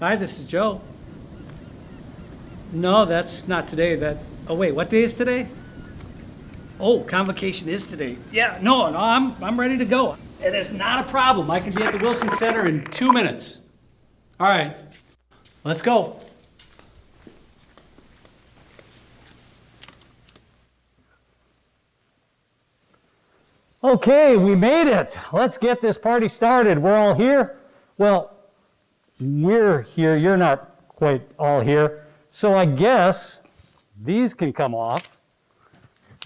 Hi, this is Joe. No, that's not today. Oh wait, what day is today? Oh, convocation is today. Yeah, no, I'm ready to go. It is not a problem. I can be at the Wilson Center in 2 minutes. All right, let's go. Okay, we made it. Let's get this party started. We're all here. Well, we're here. You're not quite all here. So I guess these can come off.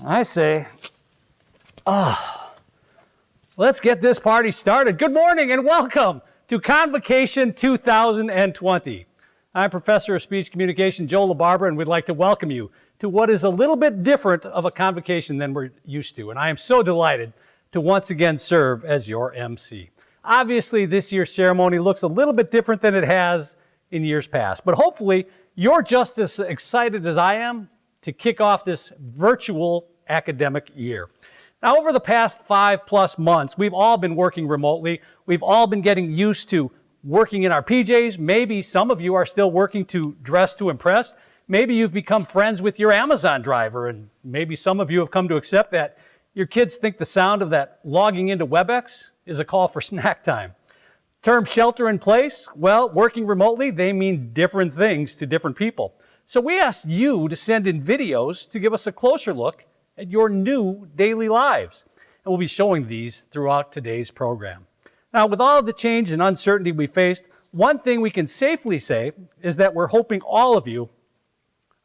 I say, let's get this party started. Good morning and welcome to Convocation 2020. I'm Professor of Speech Communication Joe LaBarbera, and we'd like to welcome you to what is a little bit different of a convocation than we're used to. And I am so delighted to once again serve as your MC. Obviously, this year's ceremony looks a little bit different than it has in years past, but hopefully you're just as excited as I am to kick off this virtual academic year. Now, over the past 5+ months, we've all been working remotely. We've all been getting used to working in our PJs. Maybe some of you are still working to dress to impress. Maybe you've become friends with your Amazon driver, and maybe some of you have come to accept that your kids think the sound of that logging into WebEx is a call for snack time. Term shelter in place, well, working remotely, they mean different things to different people. So we asked you to send in videos to give us a closer look at your new daily lives. And we'll be showing these throughout today's program. Now, with all of the change and uncertainty we faced, one thing we can safely say is that we're hoping all of you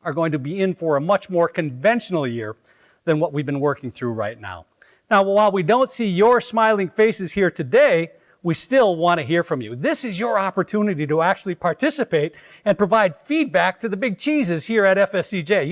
are going to be in for a much more conventional year than what we've been working through right now. Now, while we don't see your smiling faces here today, we still want to hear from you. This is your opportunity to actually participate and provide feedback to the big cheeses here at FSCJ,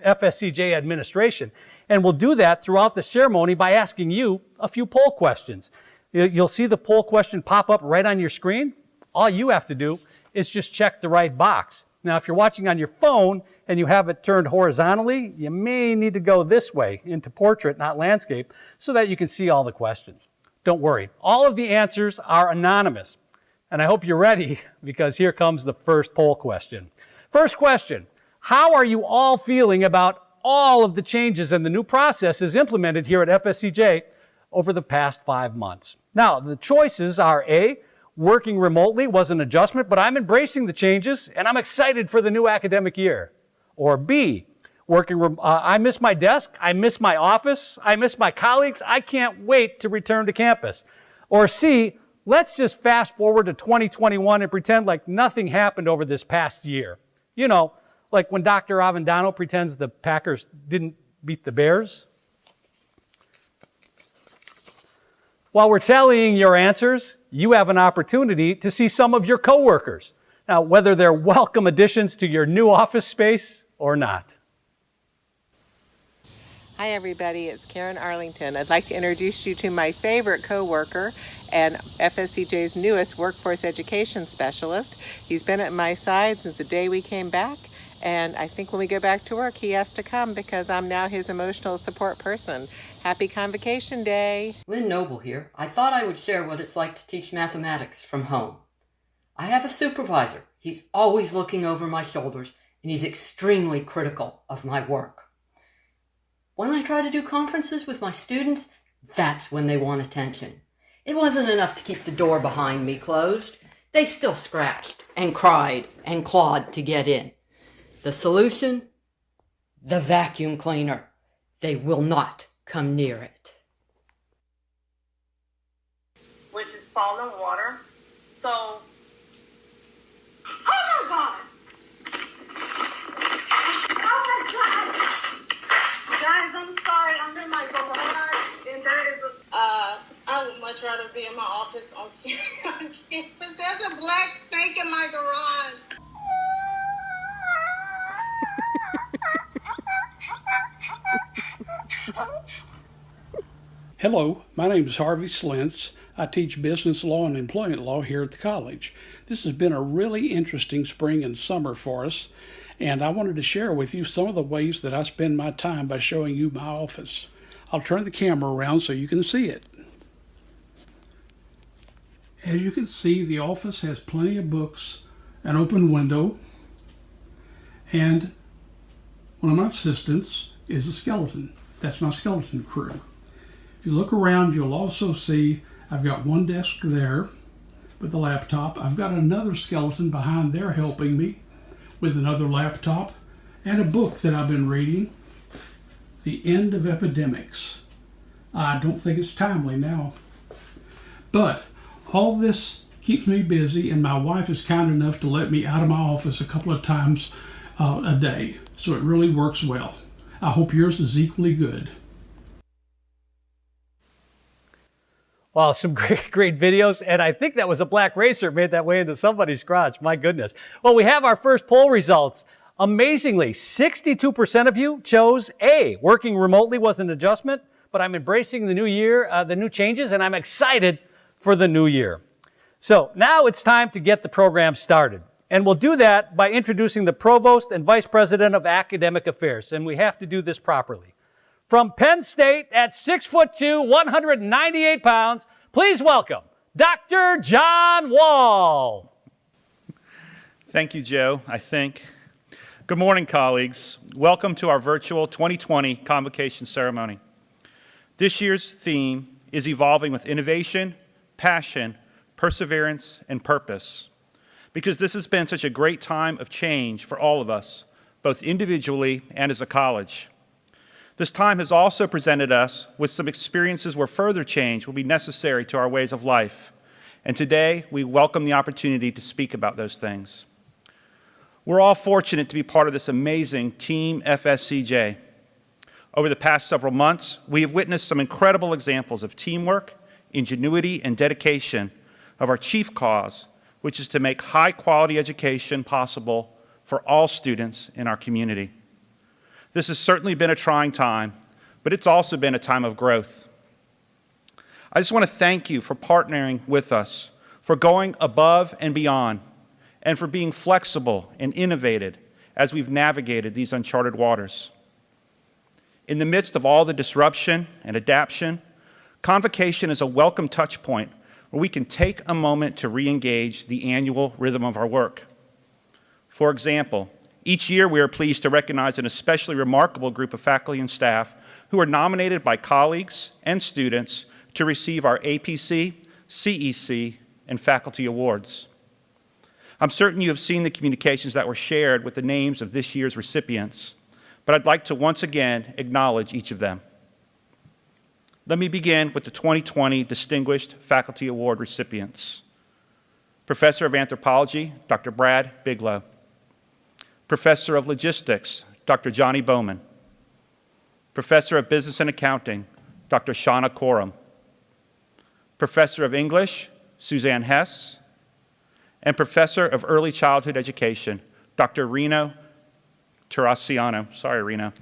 FSCJ administration. And we'll do that throughout the ceremony by asking you a few poll questions. You'll see the poll question pop up right on your screen. All you have to do is just check the right box. Now, if you're watching on your phone and you have it turned horizontally, you may need to go this way into portrait, not landscape, so that you can see all the questions. Don't worry, all of the answers are anonymous. And I hope you're ready, because here comes the first poll question. First question, how are you all feeling about all of the changes and the new processes implemented here at FSCJ over the past 5 months? Now, the choices are A, working remotely was an adjustment, but I'm embracing the changes and I'm excited for the new academic year. Or B, I miss my desk, I miss my office, I miss my colleagues, I can't wait to return to campus. Or C, let's just fast forward to 2021 and pretend like nothing happened over this past year. You know, like when Dr. Avendano pretends the Packers didn't beat the Bears. While we're tallying your answers, you have an opportunity to see some of your coworkers. Now, whether they're welcome additions to your new office space or not. Hi everybody, it's Karen Arlington. I'd like to introduce you to my favorite coworker and FSCJ's newest workforce education specialist. He's been at my side since the day we came back, and I think when we go back to work, he has to come because I'm now his emotional support person. Happy Convocation Day! Lynn Noble here. I thought I would share what it's like to teach mathematics from home. I have a supervisor. He's always looking over my shoulders, and he's extremely critical of my work. When I try to do conferences with my students, that's when they want attention. It wasn't enough to keep the door behind me closed. They still scratched and cried and clawed to get in. The solution? The vacuum cleaner. They will not come near it. Which is falling water. So, oh my God! Oh my God! Guys, I'm sorry. I'm in my garage, and there is I would much rather be in my office on campus. There's a black snake in my garage. Hello, my name is Harvey Slintz. I teach business law and employment law here at the college. This has been a really interesting spring and summer for us, and I wanted to share with you some of the ways that I spend my time by showing you my office. I'll turn the camera around so you can see it. As you can see, the office has plenty of books, an open window, and one of my assistants is a skeleton. That's my skeleton crew. If you look around, you'll also see I've got one desk there with a laptop. I've got another skeleton behind there helping me with another laptop and a book that I've been reading, The End of Epidemics. I don't think it's timely now. But all this keeps me busy, and my wife is kind enough to let me out of my office a couple of times a day. So it really works well. I hope yours is equally good. Wow, some great videos. And I think that was a black racer made that way into somebody's garage. My goodness. Well, we have our first poll results. Amazingly, 62% of you chose A. Working remotely was an adjustment, but I'm embracing the new year, the new changes, and I'm excited for the new year. So now it's time to get the program started. And we'll do that by introducing the Provost and Vice President of Academic Affairs. And we have to do this properly. From Penn State at 6'2", 198 pounds, please welcome Dr. John Wall. Thank you, Joe, I think. Good morning, colleagues. Welcome to our virtual 2020 Convocation ceremony. This year's theme is evolving with innovation, passion, perseverance, and purpose. Because this has been such a great time of change for all of us, both individually and as a college. This time has also presented us with some experiences where further change will be necessary to our ways of life. And today, we welcome the opportunity to speak about those things. We're all fortunate to be part of this amazing Team FSCJ. Over the past several months, we have witnessed some incredible examples of teamwork, ingenuity, and dedication of our chief cause, which is to make high-quality education possible for all students in our community. This has certainly been a trying time, but it's also been a time of growth. I just want to thank you for partnering with us, for going above and beyond, and for being flexible and innovative as we've navigated these uncharted waters. In the midst of all the disruption and adaptation, Convocation is a welcome touch point where we can take a moment to re-engage the annual rhythm of our work. For example, each year we are pleased to recognize an especially remarkable group of faculty and staff who are nominated by colleagues and students to receive our APC, CEC, and faculty awards. I'm certain you have seen the communications that were shared with the names of this year's recipients, but I'd like to once again acknowledge each of them. Let me begin with the 2020 Distinguished Faculty Award recipients. Professor of Anthropology, Dr. Brad Bigelow. Professor of Logistics, Dr. Johnny Bowman. Professor of Business and Accounting, Dr. Shauna Coram. Professor of English, Suzanne Hess. And Professor of Early Childhood Education, Dr. Reno Terraciano. Sorry, Reno.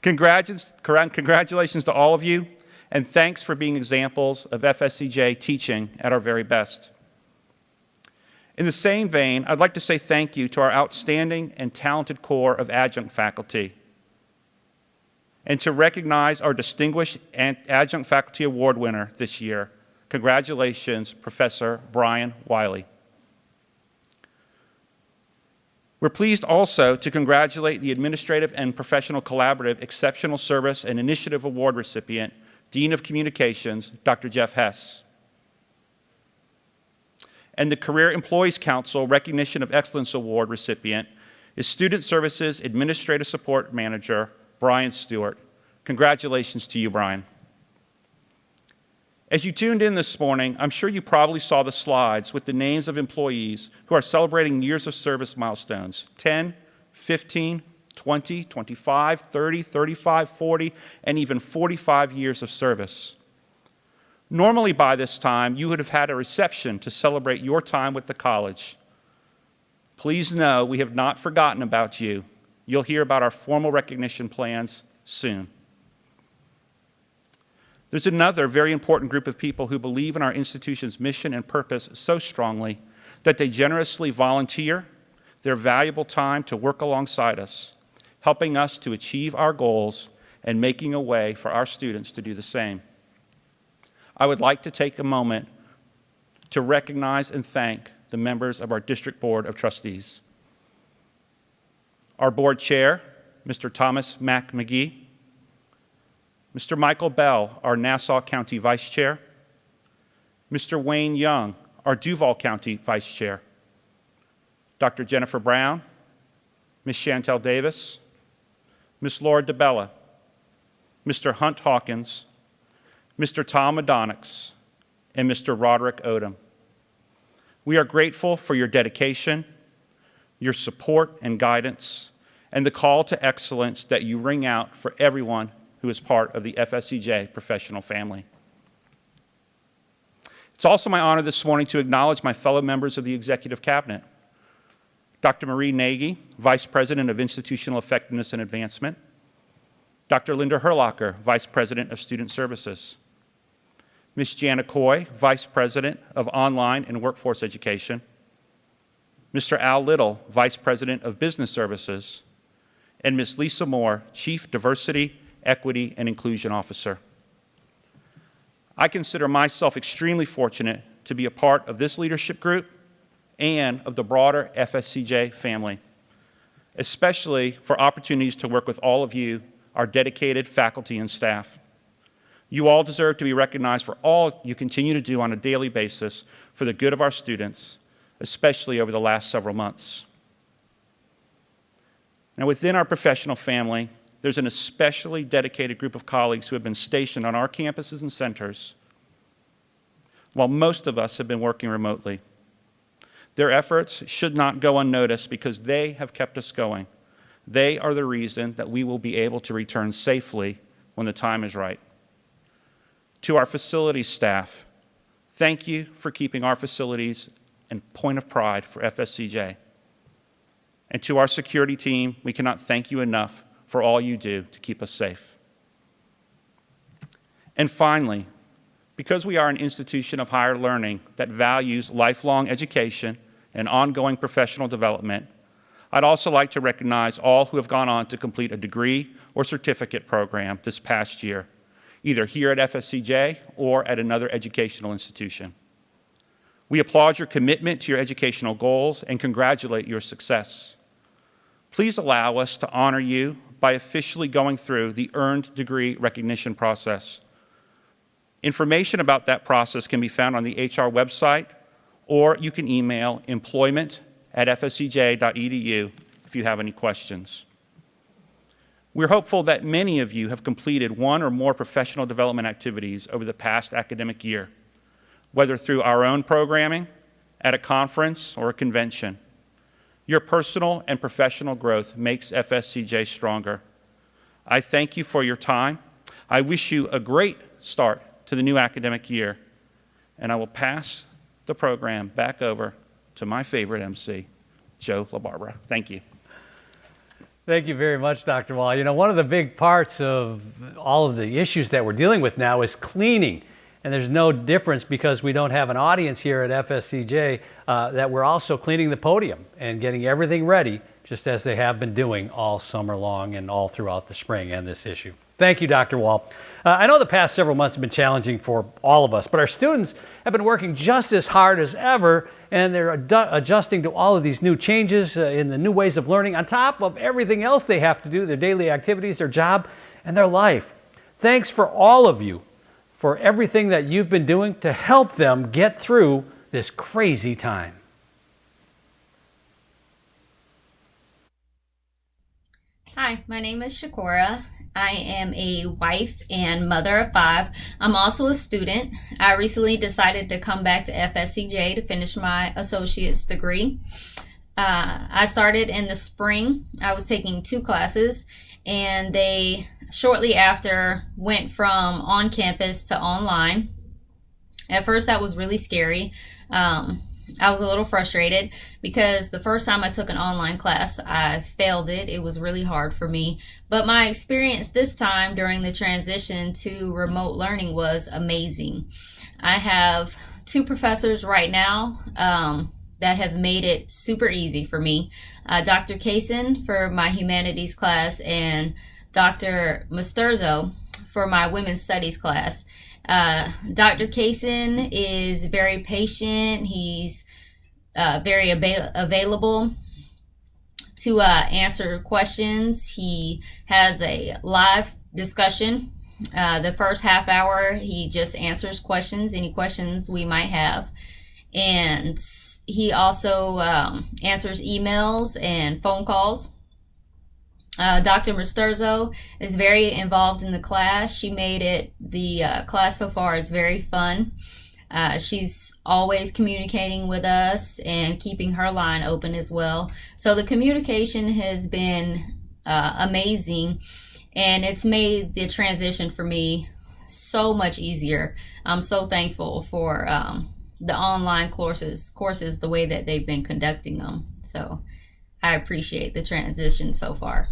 Congratulations to all of you, and thanks for being examples of FSCJ teaching at our very best. In the same vein, I'd like to say thank you to our outstanding and talented core of adjunct faculty, and to recognize our distinguished Adjunct Faculty Award winner this year. Congratulations, Professor Brian Wiley. We're pleased also to congratulate the Administrative and Professional Collaborative Exceptional Service and Initiative Award recipient, Dean of Communications, Dr. Jeff Hess. And the Career Employees Council Recognition of Excellence Award recipient is Student Services Administrative Support Manager, Brian Stewart. Congratulations to you, Brian. As you tuned in this morning, I'm sure you probably saw the slides with the names of employees who are celebrating years of service milestones, 10, 15, 20, 25, 30, 35, 40, and even 45 years of service. Normally by this time, you would have had a reception to celebrate your time with the college. Please know we have not forgotten about you. You'll hear about our formal recognition plans soon. There's another very important group of people who believe in our institution's mission and purpose so strongly that they generously volunteer their valuable time to work alongside us, helping us to achieve our goals and making a way for our students to do the same. I would like to take a moment to recognize and thank the members of our District Board of Trustees. Our Board Chair, Mr. Thomas Mack McGee, Mr. Michael Bell, our Nassau County Vice Chair, Mr. Wayne Young, our Duval County Vice Chair, Dr. Jennifer Brown, Ms. Chantel Davis, Ms. Laura DeBella, Mr. Hunt Hawkins, Mr. Tom Adonix, and Mr. Roderick Odom. We are grateful for your dedication, your support and guidance, and the call to excellence that you ring out for everyone who is part of the FSCJ professional family. It's also my honor this morning to acknowledge my fellow members of the Executive Cabinet. Dr. Marie Nagy, Vice President of Institutional Effectiveness and Advancement. Dr. Linda Herlocker, Vice President of Student Services. Ms. Jana Coy, Vice President of Online and Workforce Education. Mr. Al Little, Vice President of Business Services. And Ms. Lisa Moore, Chief Diversity, Equity, and Inclusion Officer. I consider myself extremely fortunate to be a part of this leadership group and of the broader FSCJ family, especially for opportunities to work with all of you, our dedicated faculty and staff. You all deserve to be recognized for all you continue to do on a daily basis for the good of our students, especially over the last several months. Now, within our professional family, there's an especially dedicated group of colleagues who have been stationed on our campuses and centers, while most of us have been working remotely. Their efforts should not go unnoticed because they have kept us going. They are the reason that we will be able to return safely when the time is right. To our facilities staff, thank you for keeping our facilities a point of pride for FSCJ. And to our security team, we cannot thank you enough for all you do to keep us safe. And finally, because we are an institution of higher learning that values lifelong education and ongoing professional development, I'd also like to recognize all who have gone on to complete a degree or certificate program this past year, either here at FSCJ or at another educational institution. We applaud your commitment to your educational goals and congratulate your success. Please allow us to honor you by officially going through the earned degree recognition process. Information about that process can be found on the HR website, or you can email employment@fscj.edu if you have any questions. We're hopeful that many of you have completed one or more professional development activities over the past academic year, whether through our own programming, at a conference, or a convention. Your personal and professional growth makes FSCJ stronger. I thank you for your time. I wish you a great start to the new academic year, and I will pass the program back over to my favorite MC, Joe LaBarbera. Thank you. Thank you very much, Dr. Wall. You know, one of the big parts of all of the issues that we're dealing with now is cleaning. And there's no difference because we don't have an audience here at FSCJ that we're also cleaning the podium and getting everything ready, just as they have been doing all summer long and all throughout the spring and this issue. Thank you, Dr. Wall. I know the past several months have been challenging for all of us, but our students have been working just as hard as ever, and they're adjusting to all of these new changes in the new ways of learning on top of everything else they have to do, their daily activities, their job, and their life. Thanks for all of you for everything that you've been doing to help them get through this crazy time. Hi, my name is Shakora. I am a wife and mother of 5. I'm also a student. I recently decided to come back to FSCJ to finish my associate's degree. I started in the spring. I was taking 2 classes, and they shortly after went from on campus to online. At first that was really scary. I was a little frustrated because the first time I took an online class, I failed it. It was really hard for me. But my experience this time during the transition to remote learning was amazing. I have 2 professors right now that have made it super easy for me. Dr. Kaysen for my humanities class and Dr. Masterzo for my women's studies class. Dr. Kaysen is very patient. He's very available to answer questions. He has a live discussion. The first half hour, he just answers questions, any questions we might have. And he also answers emails and phone calls. Dr. Masturzo is very involved in the class. She made it, the class so far is very fun. She's always communicating with us and keeping her line open as well. So the communication has been amazing, and it's made the transition for me so much easier. I'm so thankful for the online courses, the way that they've been conducting them. So I appreciate the transition so far.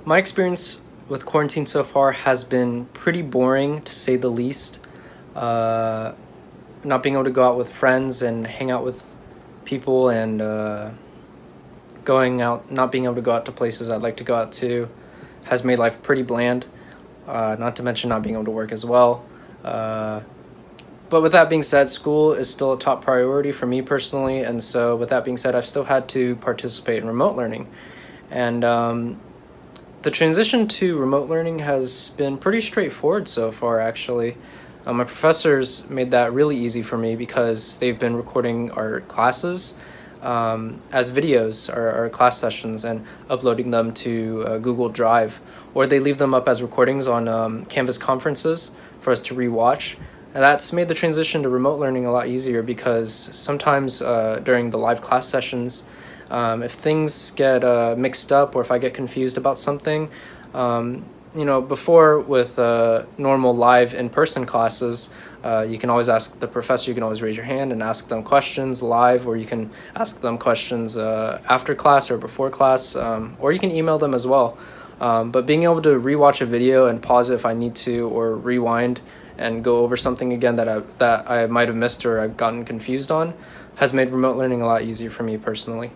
My experience with quarantine so far has been pretty boring, to say the least. Not being able to go out with friends and hang out with people, and not being able to go out to places I'd like to go out to has made life pretty bland, not to mention not being able to work as well. But with that being said, school is still a top priority for me personally, and so with that being said, I've still had to participate in remote learning. And the transition to remote learning has been pretty straightforward so far, actually. My professors made that really easy for me because they've been recording our classes as videos, our class sessions, and uploading them to Google Drive, or they leave them up as recordings on Canvas conferences for us to rewatch. And that's made the transition to remote learning a lot easier because sometimes during the live class sessions, if things get mixed up or if I get confused about something, before with normal live in-person classes, you can always ask the professor, you can always raise your hand and ask them questions live, or you can ask them questions after class or before class, or you can email them as well. But being able to rewatch a video and pause it if I need to, or rewind and go over something again that I might have missed or I've gotten confused on, has made remote learning a lot easier for me personally.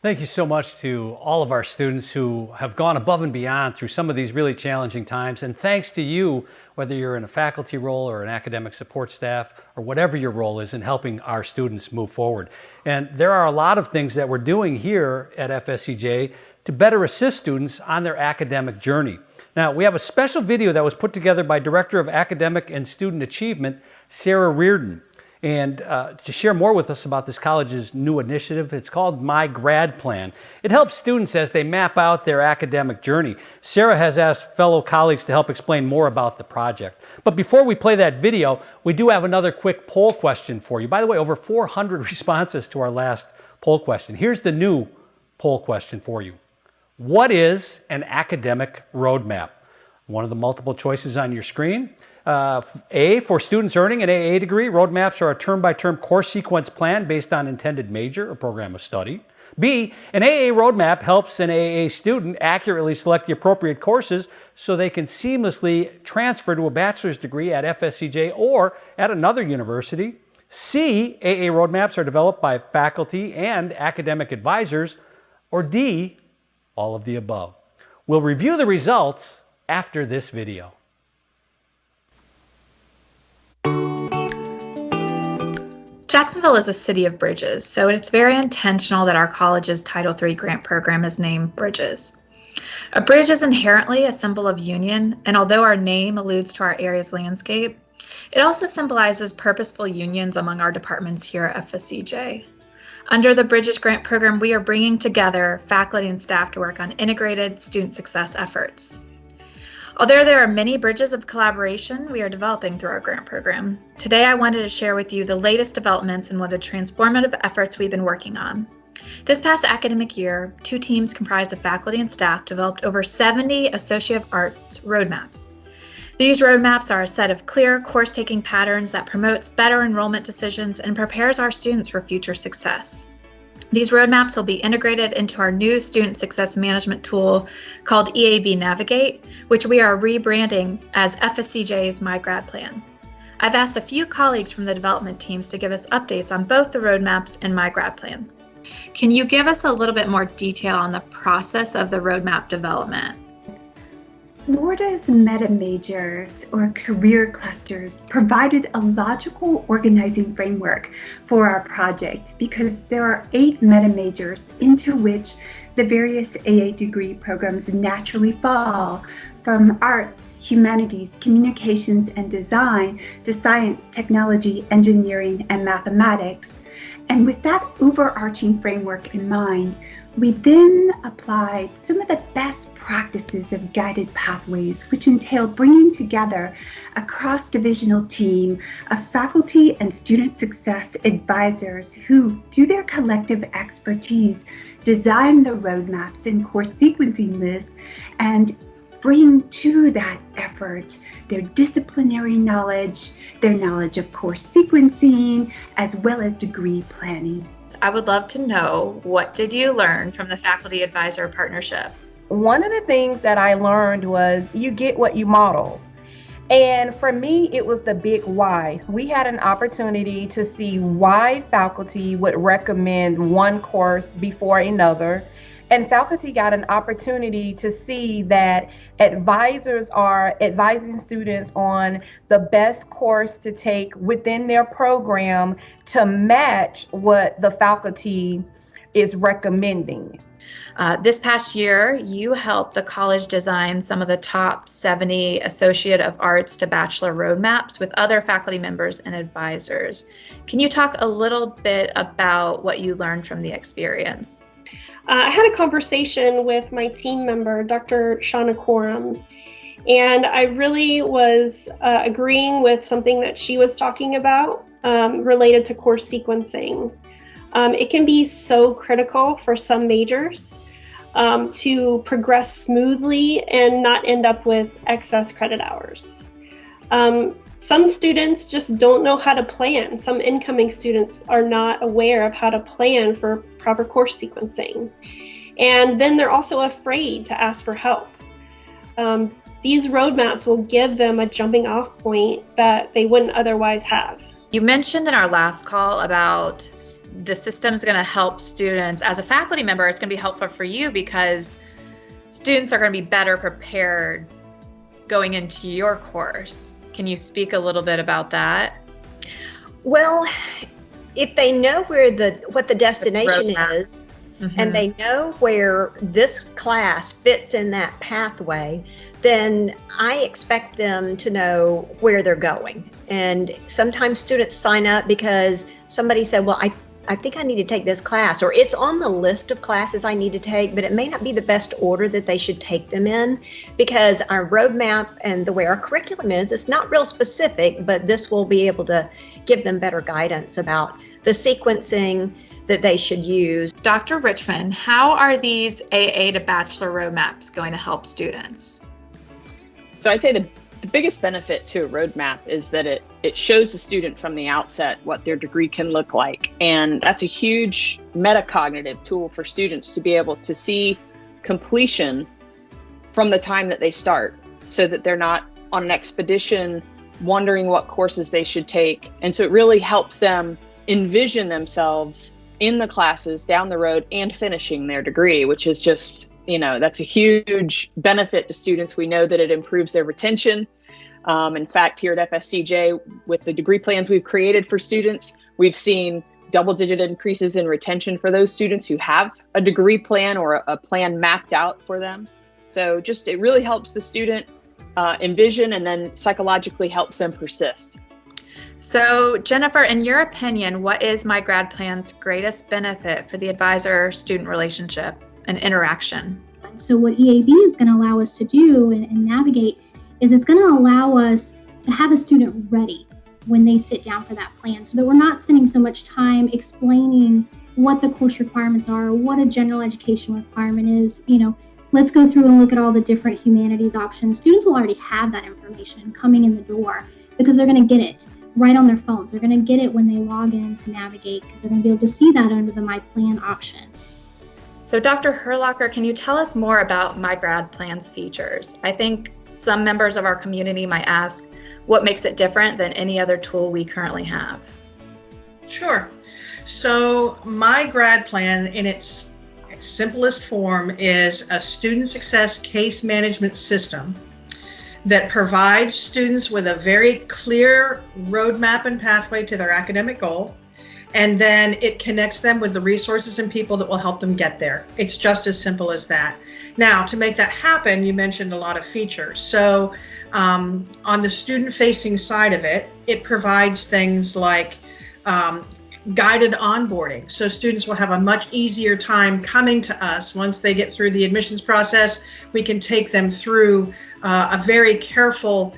Thank you so much to all of our students who have gone above and beyond through some of these really challenging times. And thanks to you, whether you're in a faculty role or an academic support staff or whatever your role is in helping our students move forward. And there are a lot of things that we're doing here at FSCJ to better assist students on their academic journey. Now, we have a special video that was put together by Director of Academic and Student Achievement, Sarah Reardon. And to share more with us about this college's new initiative, it's called My Grad Plan. It helps students as they map out their academic journey. Sarah has asked fellow colleagues to help explain more about the project. But before we play that video, we do have another quick poll question for you. By the way, over 400 responses to our last poll question. Here's the new poll question for you. What is an academic roadmap? One of the multiple choices on your screen. A, for students earning an AA degree, roadmaps are a term-by-term course sequence plan based on intended major or program of study. B, an AA roadmap helps an AA student accurately select the appropriate courses so they can seamlessly transfer to a bachelor's degree at FSCJ or at another university. C, AA roadmaps are developed by faculty and academic advisors. Or D, all of the above. We'll review the results after this video. Jacksonville is a city of bridges, so it's very intentional that our college's Title III grant program is named Bridges. A bridge is inherently a symbol of union, and although our name alludes to our area's landscape, it also symbolizes purposeful unions among our departments here at FSCJ. Under the Bridges grant program, we are bringing together faculty and staff to work on integrated student success efforts. Although there are many bridges of collaboration we are developing through our grant program, today I wanted to share with you the latest developments in one of the transformative efforts we've been working on. This past academic year, 2 teams comprised of faculty and staff developed over 70 Associate of Arts roadmaps. These roadmaps are a set of clear course-taking patterns that promotes better enrollment decisions and prepares our students for future success. These roadmaps will be integrated into our new student success management tool called EAB Navigate, which we are rebranding as FSCJ's My Grad Plan. I've asked a few colleagues from the development teams to give us updates on both the roadmaps and My Grad Plan. Can you give us a little bit more detail on the process of the roadmap development? Florida's meta majors or career clusters provided a logical organizing framework for our project because there are 8 meta majors into which the various AA degree programs naturally fall, from arts, humanities, communications, and design to science, technology, engineering, and mathematics. And with that overarching framework in mind, we then applied some of the best practices of guided pathways, which entailed bringing together a cross-divisional team of faculty and student success advisors who, through their collective expertise, design the roadmaps and course sequencing lists and bring to that effort their disciplinary knowledge, their knowledge of course sequencing, as well as degree planning. I would love to know, what did you learn from the Faculty Advisor Partnership? One of the things that I learned was you get what you model. And for me, it was the big why. We had an opportunity to see why faculty would recommend one course before another. And faculty got an opportunity to see that advisors are advising students on the best course to take within their program to match what the faculty is recommending. This past year, you helped the college design some of the top 70 Associate of Arts to Bachelor roadmaps with other faculty members and advisors. Can you talk a little bit about what you learned from the experience? I had a conversation with my team member, Dr. Shauna Coram, and I really was agreeing with something that she was talking about related to course sequencing. It can be so critical for some majors to progress smoothly and not end up with excess credit hours. Some students just don't know how to plan. Some incoming students are not aware of how to plan for proper course sequencing. And then they're also afraid to ask for help. These roadmaps will give them a jumping off point that they wouldn't otherwise have. You mentioned in our last call about the system's going to help students. As a faculty member, it's going to be helpful for you because students are going to be better prepared going into your course. Can you speak a little bit about that? Well, if they know what the destination is, and they know where this class fits in that pathway, then I expect them to know where they're going. And sometimes students sign up because somebody said, well, I think I need to take this class, or it's on the list of classes I need to take, but it may not be the best order that they should take them in, because our roadmap and the way our curriculum is, it's not real specific, but this will be able to give them better guidance about the sequencing that they should use. Dr. Richmond, how are these AA to Bachelor roadmaps going to help students? So I'd say the biggest benefit to a roadmap is that it shows the student from the outset what their degree can look like. And that's a huge metacognitive tool for students to be able to see completion from the time that they start, so that they're not on an expedition wondering what courses they should take. And so it really helps them envision themselves in the classes down the road and finishing their degree, which is just, that's a huge benefit to students. We know that it improves their retention. In fact, here at FSCJ, with the degree plans we've created for students, we've seen double-digit increases in retention for those students who have a degree plan or a plan mapped out for them. So it really helps the student envision, and then psychologically helps them persist. So Jennifer, in your opinion, what is My Grad Plan's greatest benefit for the advisor-student relationship and interaction? So what EAB is going to allow us to do and navigate is it's going to allow us to have a student ready when they sit down for that plan, so that we're not spending so much time explaining what the course requirements are, what a general education requirement is. Let's go through and look at all the different humanities options. Students will already have that information coming in the door because they're going to get it right on their phones. They're going to get it when they log in to navigate, because they're going to be able to see that under the My Plan option. So Dr. Herlocker, can you tell us more about My Grad Plan's features? I think some members of our community might ask, what makes it different than any other tool we currently have? Sure. So My Grad Plan, in its simplest form, is a student success case management system that provides students with a very clear roadmap and pathway to their academic goal. And then it connects them with the resources and people that will help them get there. It's just as simple as that. Now, to make that happen, you mentioned a lot of features. So on the student-facing side of it, it provides things like guided onboarding. So students will have a much easier time coming to us. Once they get through the admissions process, we can take them through a very careful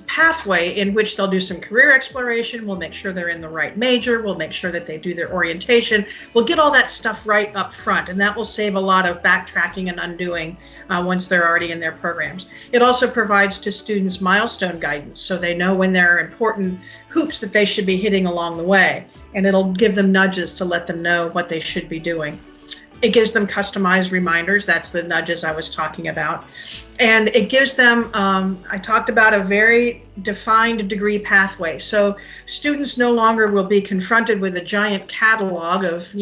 pathway in which they'll do some career exploration. We'll make sure they're in the right major. We'll make sure that they do their orientation. We'll get all that stuff right up front, and that will save a lot of backtracking and undoing once they're already in their programs. It also provides to students milestone guidance, so they know when there are important hoops that they should be hitting along the way, and it'll give them nudges to let them know what they should be doing. It gives them customized reminders. That's the nudges I was talking about. And it gives them, I talked about a very defined degree pathway. So students no longer will be confronted with a giant catalog of,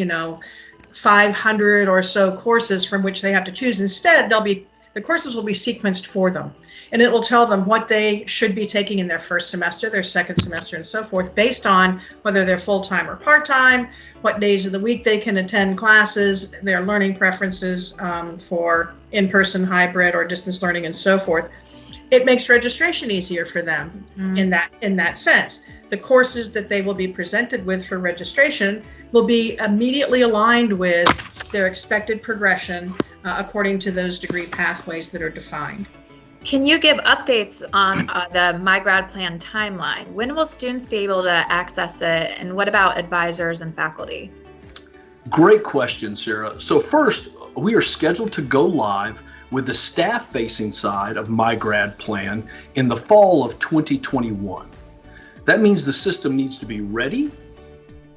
500 or so courses from which they have to choose. Instead, the courses will be sequenced for them. And it will tell them what they should be taking in their first semester, their second semester, and so forth, based on whether they're full-time or part-time, what days of the week they can attend classes, their learning preferences for in-person, hybrid, or distance learning, and so forth. It makes registration easier for them in that sense. The courses that they will be presented with for registration will be immediately aligned with their expected progression according to those degree pathways that are defined. Can you give updates on the My Grad Plan timeline? When will students be able to access it, and what about advisors and faculty? Great question, Sarah. So first, we are scheduled to go live with the staff-facing side of My Grad Plan in the fall of 2021. That means the system needs to be ready,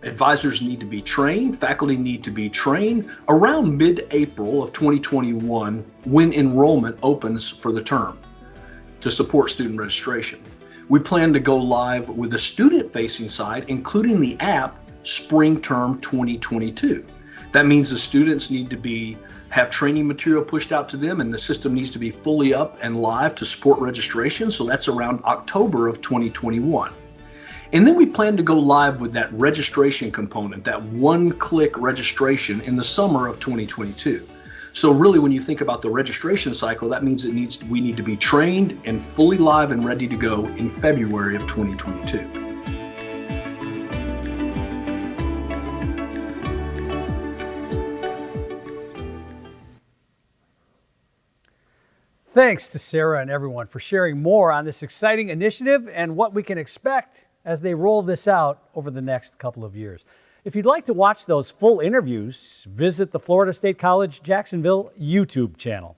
advisors need to be trained, faculty need to be trained around mid-April of 2021 when enrollment opens for the term to support student registration. We plan to go live with the student-facing side, including the app, spring term 2022. That means the students need to have training material pushed out to them, and the system needs to be fully up and live to support registration. So that's around October of 2021. And then we plan to go live with that registration component, that one-click registration in the summer of 2022. So really, when you think about the registration cycle, that means we need to be trained and fully live and ready to go in February of 2022. Thanks to Sarah and everyone for sharing more on this exciting initiative and what we can expect as they roll this out over the next couple of years. If you'd like to watch those full interviews, visit the Florida State College Jacksonville YouTube channel.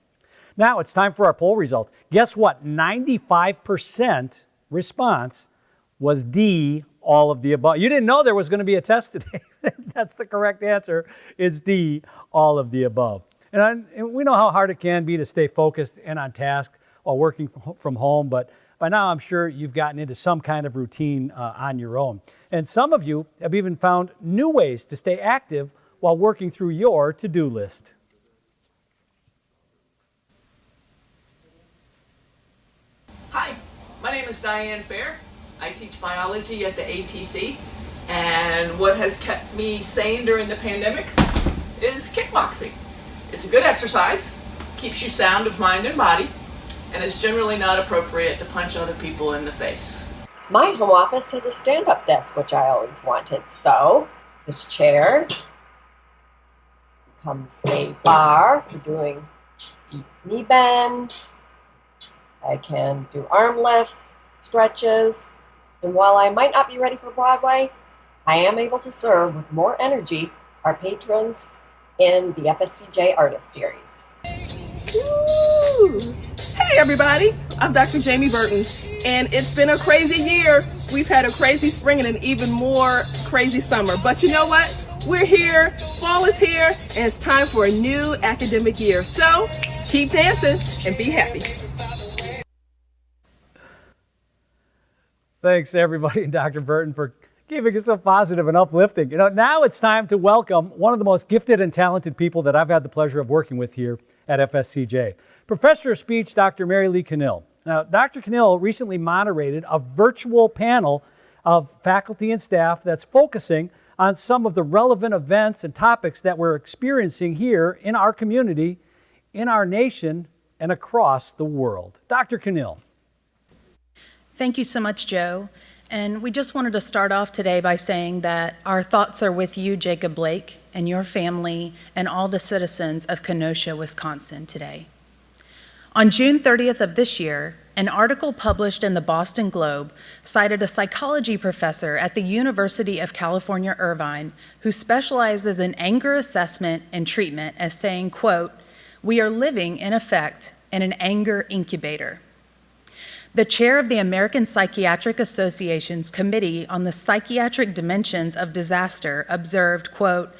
Now it's time for our poll results. Guess what? 95% response was D, all of the above. You didn't know there was going to be a test today. That's the correct answer. It's D, all of the above. And we know how hard it can be to stay focused and on task while working from home, but by now, I'm sure you've gotten into some kind of routine on your own. And some of you have even found new ways to stay active while working through your to-do list. Hi, my name is Diane Fair. I teach biology at the ATC, and what has kept me sane during the pandemic is kickboxing. It's a good exercise, keeps you sound of mind and body, and it's generally not appropriate to punch other people in the face. My home office has a stand-up desk, which I always wanted. So this chair comes a bar for doing deep knee bends. I can do arm lifts, stretches, and while I might not be ready for Broadway, I am able to serve with more energy our patrons in the FSCJ Artist Series. Woo! Hey everybody, I'm Dr. Jamie Burton, and it's been a crazy year. We've had a crazy spring and an even more crazy summer, but you know what? We're here, fall is here, and it's time for a new academic year. So keep dancing and be happy. Thanks everybody and Dr. Burton for keeping it so positive and uplifting. Now it's time to welcome one of the most gifted and talented people that I've had the pleasure of working with here at FSCJ. Professor of Speech, Dr. Mary Lee Canil. Now, Dr. Canil recently moderated a virtual panel of faculty and staff that's focusing on some of the relevant events and topics that we're experiencing here in our community, in our nation, and across the world. Dr. Canil. Thank you so much, Joe. And we just wanted to start off today by saying that our thoughts are with you, Jacob Blake, and your family, and all the citizens of Kenosha, Wisconsin today. On June 30th of this year, an article published in the Boston Globe cited a psychology professor at the University of California, Irvine, who specializes in anger assessment and treatment as saying, quote, "We are living, in effect, in an anger incubator." The chair of the American Psychiatric Association's Committee on the Psychiatric Dimensions of Disaster observed, quote,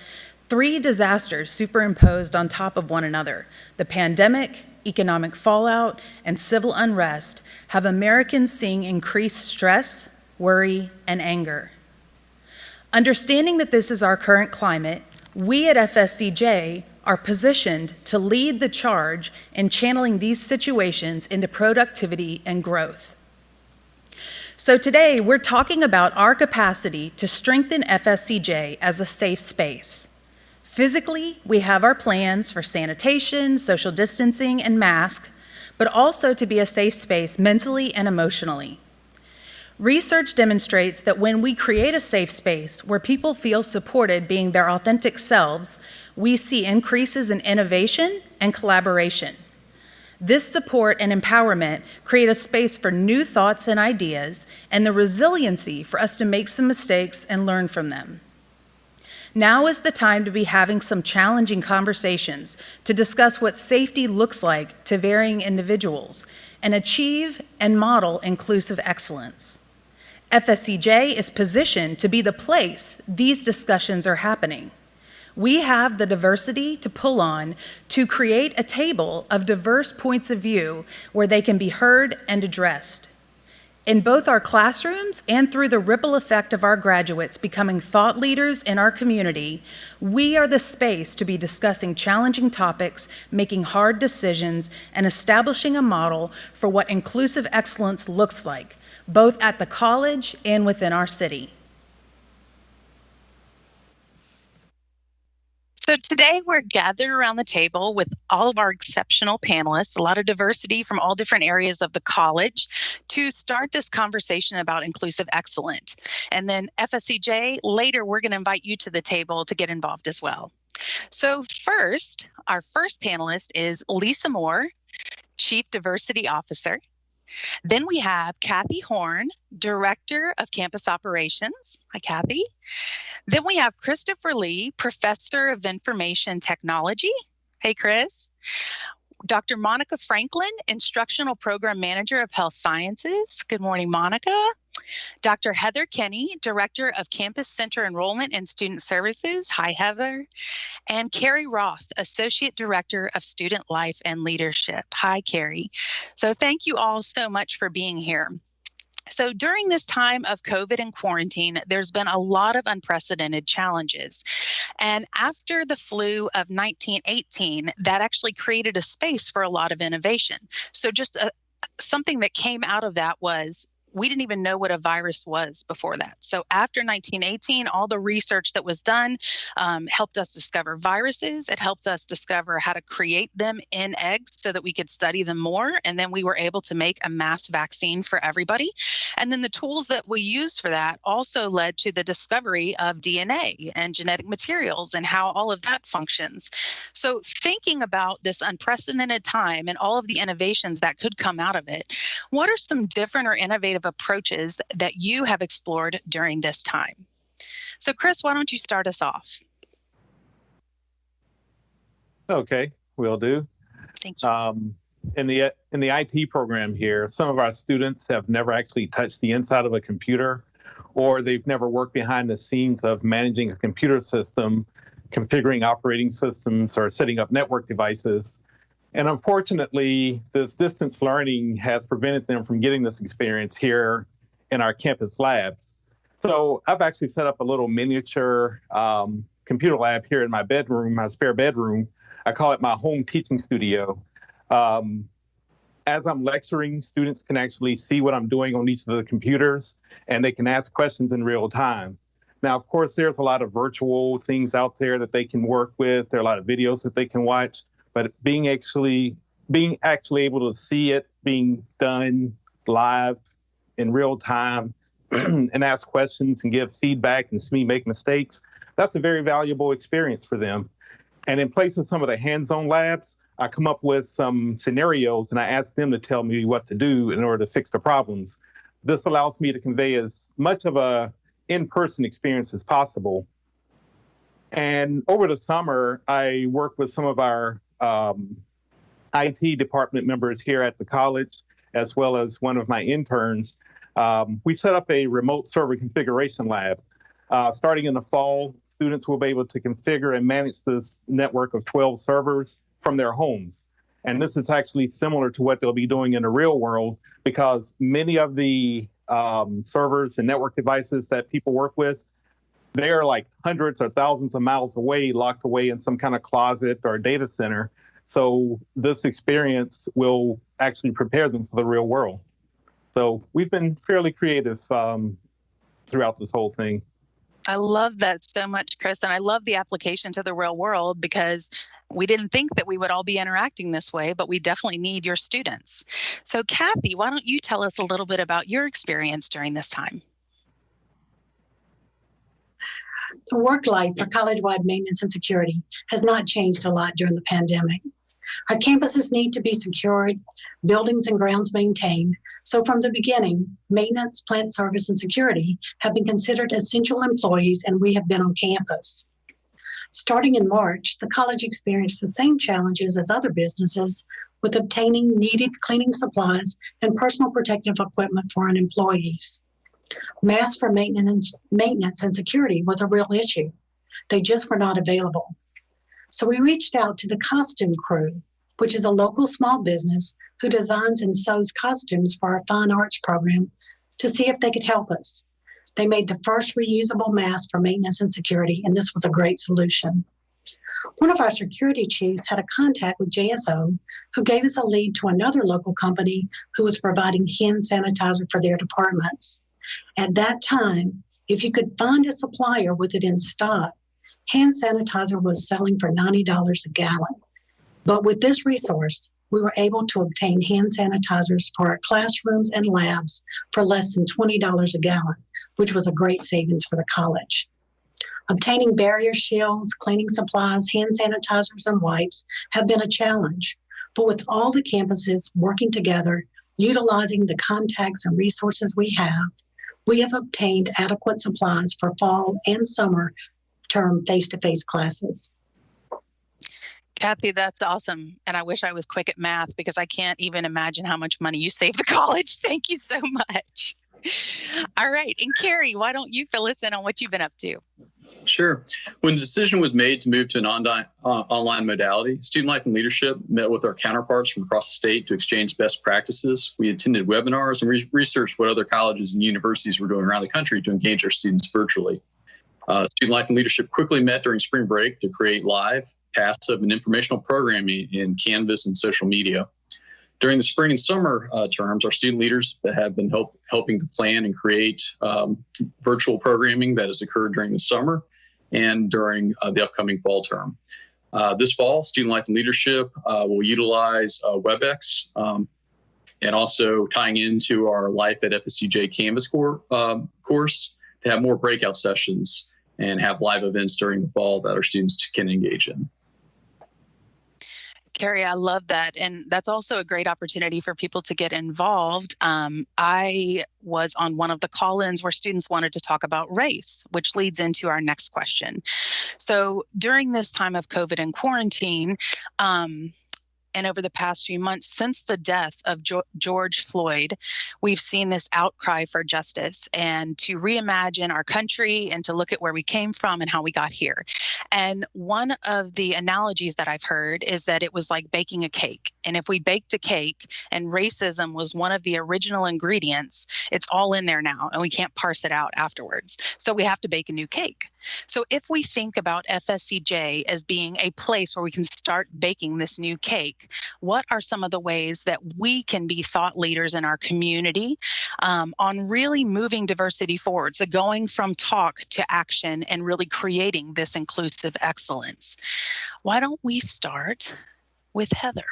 "Three disasters superimposed on top of one another, the pandemic, economic fallout, and civil unrest, have Americans seeing increased stress, worry, and anger." Understanding that this is our current climate, we at FSCJ are positioned to lead the charge in channeling these situations into productivity and growth. So today, we're talking about our capacity to strengthen FSCJ as a safe space. Physically, we have our plans for sanitation, social distancing, and masks, but also to be a safe space mentally and emotionally. Research demonstrates that when we create a safe space where people feel supported being their authentic selves, we see increases in innovation and collaboration. This support and empowerment create a space for new thoughts and ideas and the resiliency for us to make some mistakes and learn from them. Now is the time to be having some challenging conversations to discuss what safety looks like to varying individuals and achieve and model inclusive excellence. FSCJ is positioned to be the place these discussions are happening. We have the diversity to pull on to create a table of diverse points of view where they can be heard and addressed. In both our classrooms and through the ripple effect of our graduates becoming thought leaders in our community, we are the space to be discussing challenging topics, making hard decisions, and establishing a model for what inclusive excellence looks like, both at the college and within our city. So today we're gathered around the table with all of our exceptional panelists, a lot of diversity from all different areas of the college, to start this conversation about inclusive excellence. And then FSCJ, later we're going to invite you to the table to get involved as well. So first, our first panelist is Lisa Moore, Chief Diversity Officer. Then we have Kathy Horn, Director of Campus Operations. Hi, Kathy. Then we have Christopher Lee, Professor of Information Technology. Hey, Chris. Dr. Monica Franklin, Instructional Program Manager of Health Sciences. Good morning, Monica. Dr. Heather Kenny, Director of Campus Center Enrollment and Student Services. Hi, Heather. And Carrie Roth, Associate Director of Student Life and Leadership. Hi, Carrie. So thank you all so much for being here. So during this time of COVID and quarantine, there's been a lot of unprecedented challenges. And after the flu of 1918, that actually created a space for a lot of innovation. So just something that came out of that was we didn't even know what a virus was before that. So after 1918, all the research that was done helped us discover viruses. It helped us discover how to create them in eggs so that we could study them more. And then we were able to make a mass vaccine for everybody. And then the tools that we used for that also led to the discovery of DNA and genetic materials and how all of that functions. So thinking about this unprecedented time and all of the innovations that could come out of it, what are some different or innovative approaches that you have explored during this time? So Chris, why don't you start us off? Okay, will do. Thank you. In the IT program here, some of our students have never actually touched the inside of a computer, or they've never worked behind the scenes of managing a computer system, configuring operating systems, or setting up network devices. And unfortunately, this distance learning has prevented them from getting this experience here in our campus labs. So I've actually set up a little miniature computer lab here in my bedroom, my spare bedroom. I call it my home teaching studio. as I'm lecturing, students can actually see what I'm doing on each of the computers, and they can ask questions in real time. Now, of course, there's a lot of virtual things out there that they can work with. There are a lot of videos that they can watch, but being actually able to see it being done live in real time and ask questions and give feedback and see me make mistakes, that's a very valuable experience for them. And in place of some of the hands-on labs, I come up with some scenarios and I ask them to tell me what to do in order to fix the problems. This allows me to convey as much of a in-person experience as possible. And over the summer, I work with some of our IT department members here at the college, as well as one of my interns. We set up a remote server configuration lab. Starting in the fall, students will be able to configure and manage this network of 12 servers from their homes. And this is actually similar to what they'll be doing in the real world, because many of the servers and network devices that people work with, they're like hundreds or thousands of miles away, locked away in some kind of closet or data center. So this experience will actually prepare them for the real world. So we've been fairly creative throughout this whole thing. I love that so much, Chris. And I love the application to the real world, because we didn't think that we would all be interacting this way, but we definitely need your students. So Kathy, why don't you tell us a little bit about your experience during this time? The work life for college-wide maintenance and security has not changed a lot during the pandemic. Our campuses need to be secured, buildings and grounds maintained. So from the beginning, maintenance, plant service, and security have been considered essential employees, and we have been on campus. Starting in March, the college experienced the same challenges as other businesses with obtaining needed cleaning supplies and personal protective equipment for our employees. Masks for maintenance and security was a real issue. They just were not available. So we reached out to the Costume Crew, which is a local small business who designs and sews costumes for our fine arts program, to see if they could help us. They made the first reusable mask for maintenance and security, and this was a great solution. One of our security chiefs had a contact with JSO, who gave us a lead to another local company who was providing hand sanitizer for their departments. At that time, if you could find a supplier with it in stock, hand sanitizer was selling for $90 a gallon. But with this resource, we were able to obtain hand sanitizers for our classrooms and labs for less than $20 a gallon, which was a great savings for the college. Obtaining barrier shields, cleaning supplies, hand sanitizers, and wipes have been a challenge. But with all the campuses working together, utilizing the contacts and resources we have obtained adequate supplies for fall and summer term face-to-face classes. Kathy, that's awesome. And I wish I was quick at math, because I can't even imagine how much money you saved the college. Thank you so much. All right. And Carrie, why don't you fill us in on what you've been up to? Sure. When the decision was made to move to an online modality, Student Life and Leadership met with our counterparts from across the state to exchange best practices. We attended webinars and researched what other colleges and universities were doing around the country to engage our students virtually. Student Life and Leadership quickly met during spring break to create live, passive, and informational programming in Canvas and social media. During the spring and summer terms, our student leaders have been helping to plan and create virtual programming that has occurred during the summer and during the upcoming fall term. This fall, Student Life and Leadership will utilize WebEx and also tying into our Life at FSCJ Canvas course to have more breakout sessions and have live events during the fall that our students can engage in. Carrie, I love that. And that's also a great opportunity for people to get involved. I was on one of the call-ins where students wanted to talk about race, which leads into our next question. So during this time of COVID and quarantine, and over the past few months since the death of George Floyd, we've seen this outcry for justice and to reimagine our country and to look at where we came from and how we got here. And one of the analogies that I've heard is that it was like baking a cake. And if we baked a cake and racism was one of the original ingredients, it's all in there now and we can't parse it out afterwards. So we have to bake a new cake. So if we think about FSCJ as being a place where we can start baking this new cake, what are some of the ways that we can be thought leaders in our community on really moving diversity forward? So going from talk to action and really creating this inclusive excellence. Why don't we start with Heather?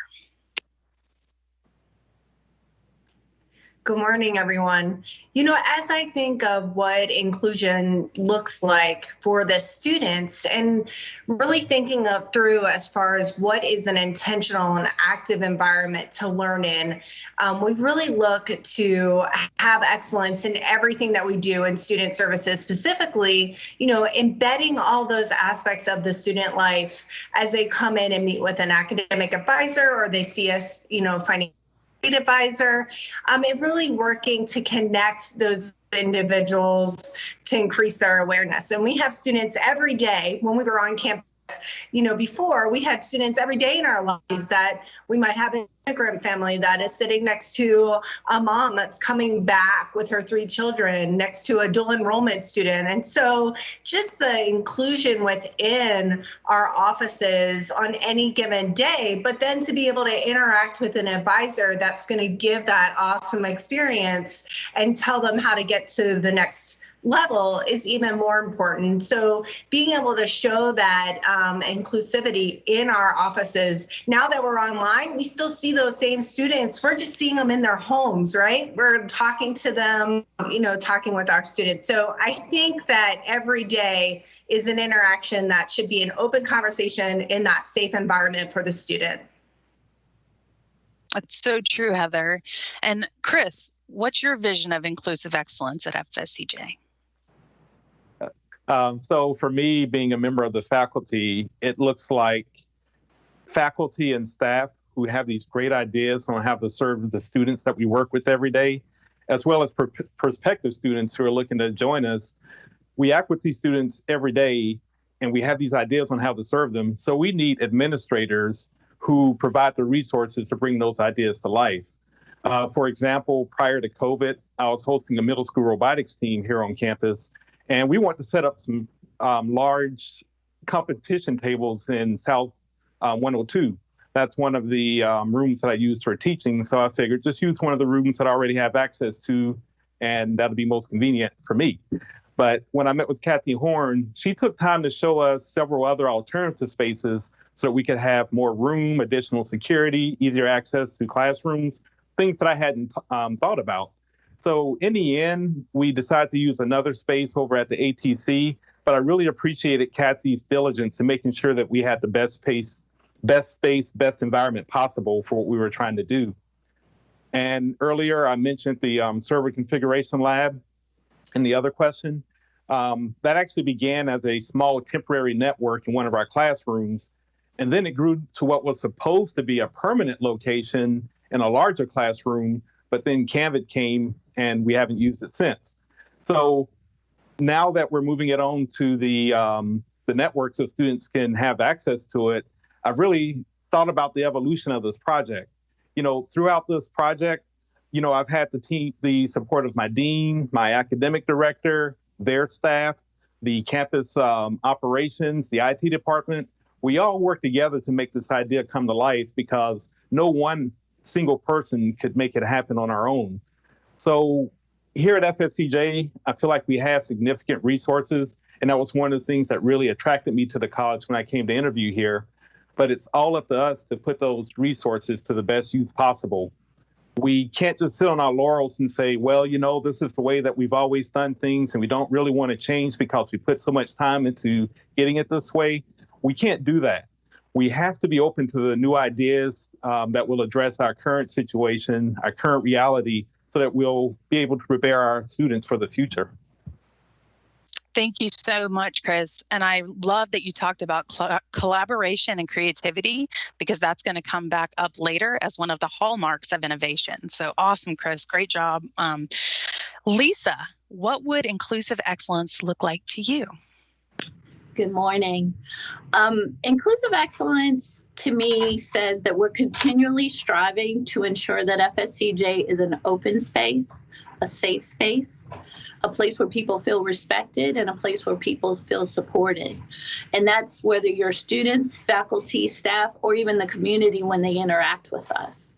Good morning, everyone. You know, as I think of what inclusion looks like for the students and really thinking through as far as what is an intentional and active environment to learn in, we really look to have excellence in everything that we do in student services, specifically, you know, embedding all those aspects of the student life as they come in and meet with an academic advisor or they see us, you know, finding advisor, and really working to connect those individuals to increase their awareness. And we have students every day when we were on campus. You know, before we had students every day in our lives that we might have an immigrant family that is sitting next to a mom that's coming back with her 3 children, next to a dual enrollment student. And so just the inclusion within our offices on any given day, but then to be able to interact with an advisor that's going to give that awesome experience and tell them how to get to the next level is even more important. So being able to show that inclusivity in our offices, now that we're online, we still see those same students. We're just seeing them in their homes, right? We're talking to them, you know, talking with our students. So I think that every day is an interaction that should be an open conversation in that safe environment for the student. That's so true, Heather. And Chris, what's your vision of inclusive excellence at FSCJ? So for me, being a member of the faculty, it looks like faculty and staff who have these great ideas on how to serve the students that we work with every day, as well as prospective students who are looking to join us. We act with these students every day, and we have these ideas on how to serve them. So we need administrators who provide the resources to bring those ideas to life. For example, prior to COVID, I was hosting a middle school robotics team here on campus. And we want to set up some large competition tables in South 102. That's one of the rooms that I use for teaching. So I figured just use one of the rooms that I already have access to, and that'll be most convenient for me. But when I met with Kathy Horn, she took time to show us several other alternative spaces so that we could have more room, additional security, easier access to classrooms, things that I hadn't thought about. So in the end, we decided to use another space over at the ATC, but I really appreciated Kathy's diligence in making sure that we had the best space, best environment possible for what we were trying to do. And earlier I mentioned the server configuration lab in the other question. That actually began as a small temporary network in one of our classrooms. And then it grew to what was supposed to be a permanent location in a larger classroom, but then Canvas came and we haven't used it since. So now that we're moving it on to the network so students can have access to it, I've really thought about the evolution of this project. You know, throughout this project, you know, I've had the support of my dean, my academic director, their staff, the campus operations, the IT department. We all work together to make this idea come to life because no one single person could make it happen on our own. So here at FSCJ, I feel like we have significant resources, and that was one of the things that really attracted me to the college when I came to interview here. But it's all up to us to put those resources to the best use possible. We can't just sit on our laurels and say, well, you know, this is the way that we've always done things, and we don't really want to change because we put so much time into getting it this way. We can't do that. We have to be open to the new ideas that will address our current situation, our current reality, so that we'll be able to prepare our students for the future. Thank you so much, Chris. And I love that you talked about collaboration and creativity, because that's going to come back up later as one of the hallmarks of innovation. So awesome, Chris. Great job. Lisa, what would inclusive excellence look like to you? Good morning. Inclusive excellence to me says that we're continually striving to ensure that FSCJ is an open space a safe space, a place where people feel respected, and a place where people feel supported. And that's whether you're students, faculty, staff, or even the community when they interact with us.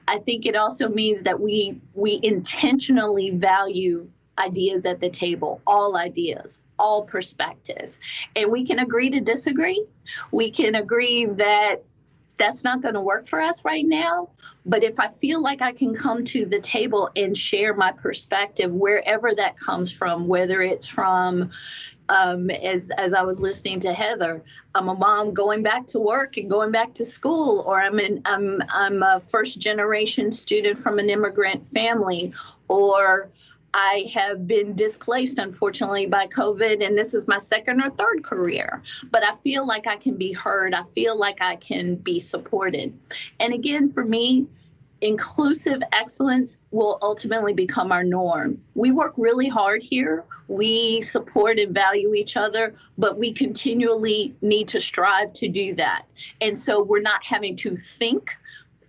I think it also means that we intentionally value ideas at the table, all ideas, all perspectives. And we can agree to disagree. We can agree that that's not going to work for us right now. But if I feel like I can come to the table and share my perspective, wherever that comes from, whether it's from, as I was listening to Heather, I'm a mom going back to work and going back to school, or I'm a first generation student from an immigrant family, or I have been displaced, unfortunately, by COVID, and this is my second or third career. But I feel like I can be heard. I feel like I can be supported. And again, for me, inclusive excellence will ultimately become our norm. We work really hard here. We support and value each other, but we continually need to strive to do that. And so we're not having to think,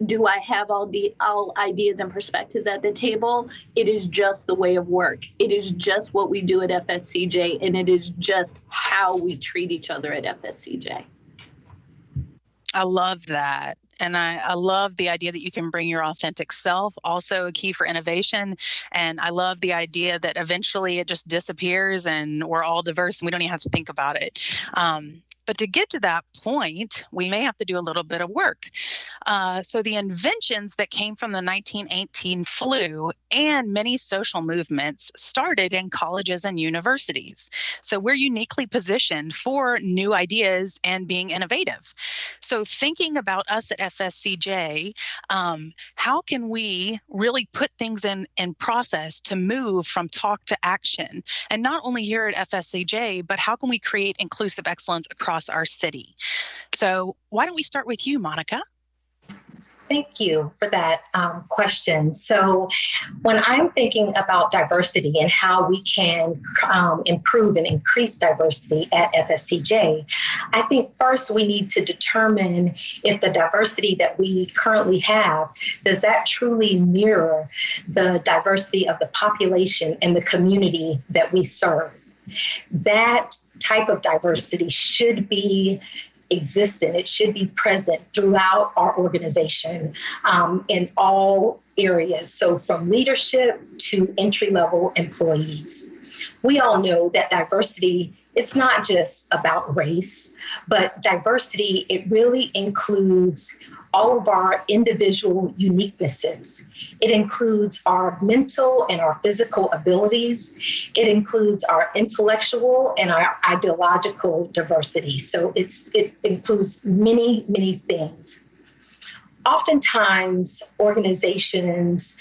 do I have all ideas and perspectives at the table? It is just the way of work. It is just what we do at FSCJ, and it is just how we treat each other at FSCJ. I love that. And I love the idea that you can bring your authentic self, also a key for innovation. And I love the idea that eventually it just disappears and we're all diverse and we don't even have to think about it. But to get to that point, we may have to do a little bit of work. So the inventions that came from the 1918 flu and many social movements started in colleges and universities. So we're uniquely positioned for new ideas and being innovative. So thinking about us at FSCJ, how can we really put things in process to move from talk to action? And not only here at FSCJ, but how can we create inclusive excellence across our city? So why don't we start with you, Monica? Thank you for that question. So when I'm thinking about diversity and how we can improve and increase diversity at FSCJ, I think first we need to determine if the diversity that we currently have, does that truly mirror the diversity of the population and the community that we serve? That type of diversity should be existent. It should be present throughout our organization in all areas. So from leadership to entry-level employees. We all know that diversity, it's not just about race, but diversity, it really includes all of our individual uniquenesses. It includes our mental and our physical abilities. It includes our intellectual and our ideological diversity. So it includes many, many things. Oftentimes, organizations,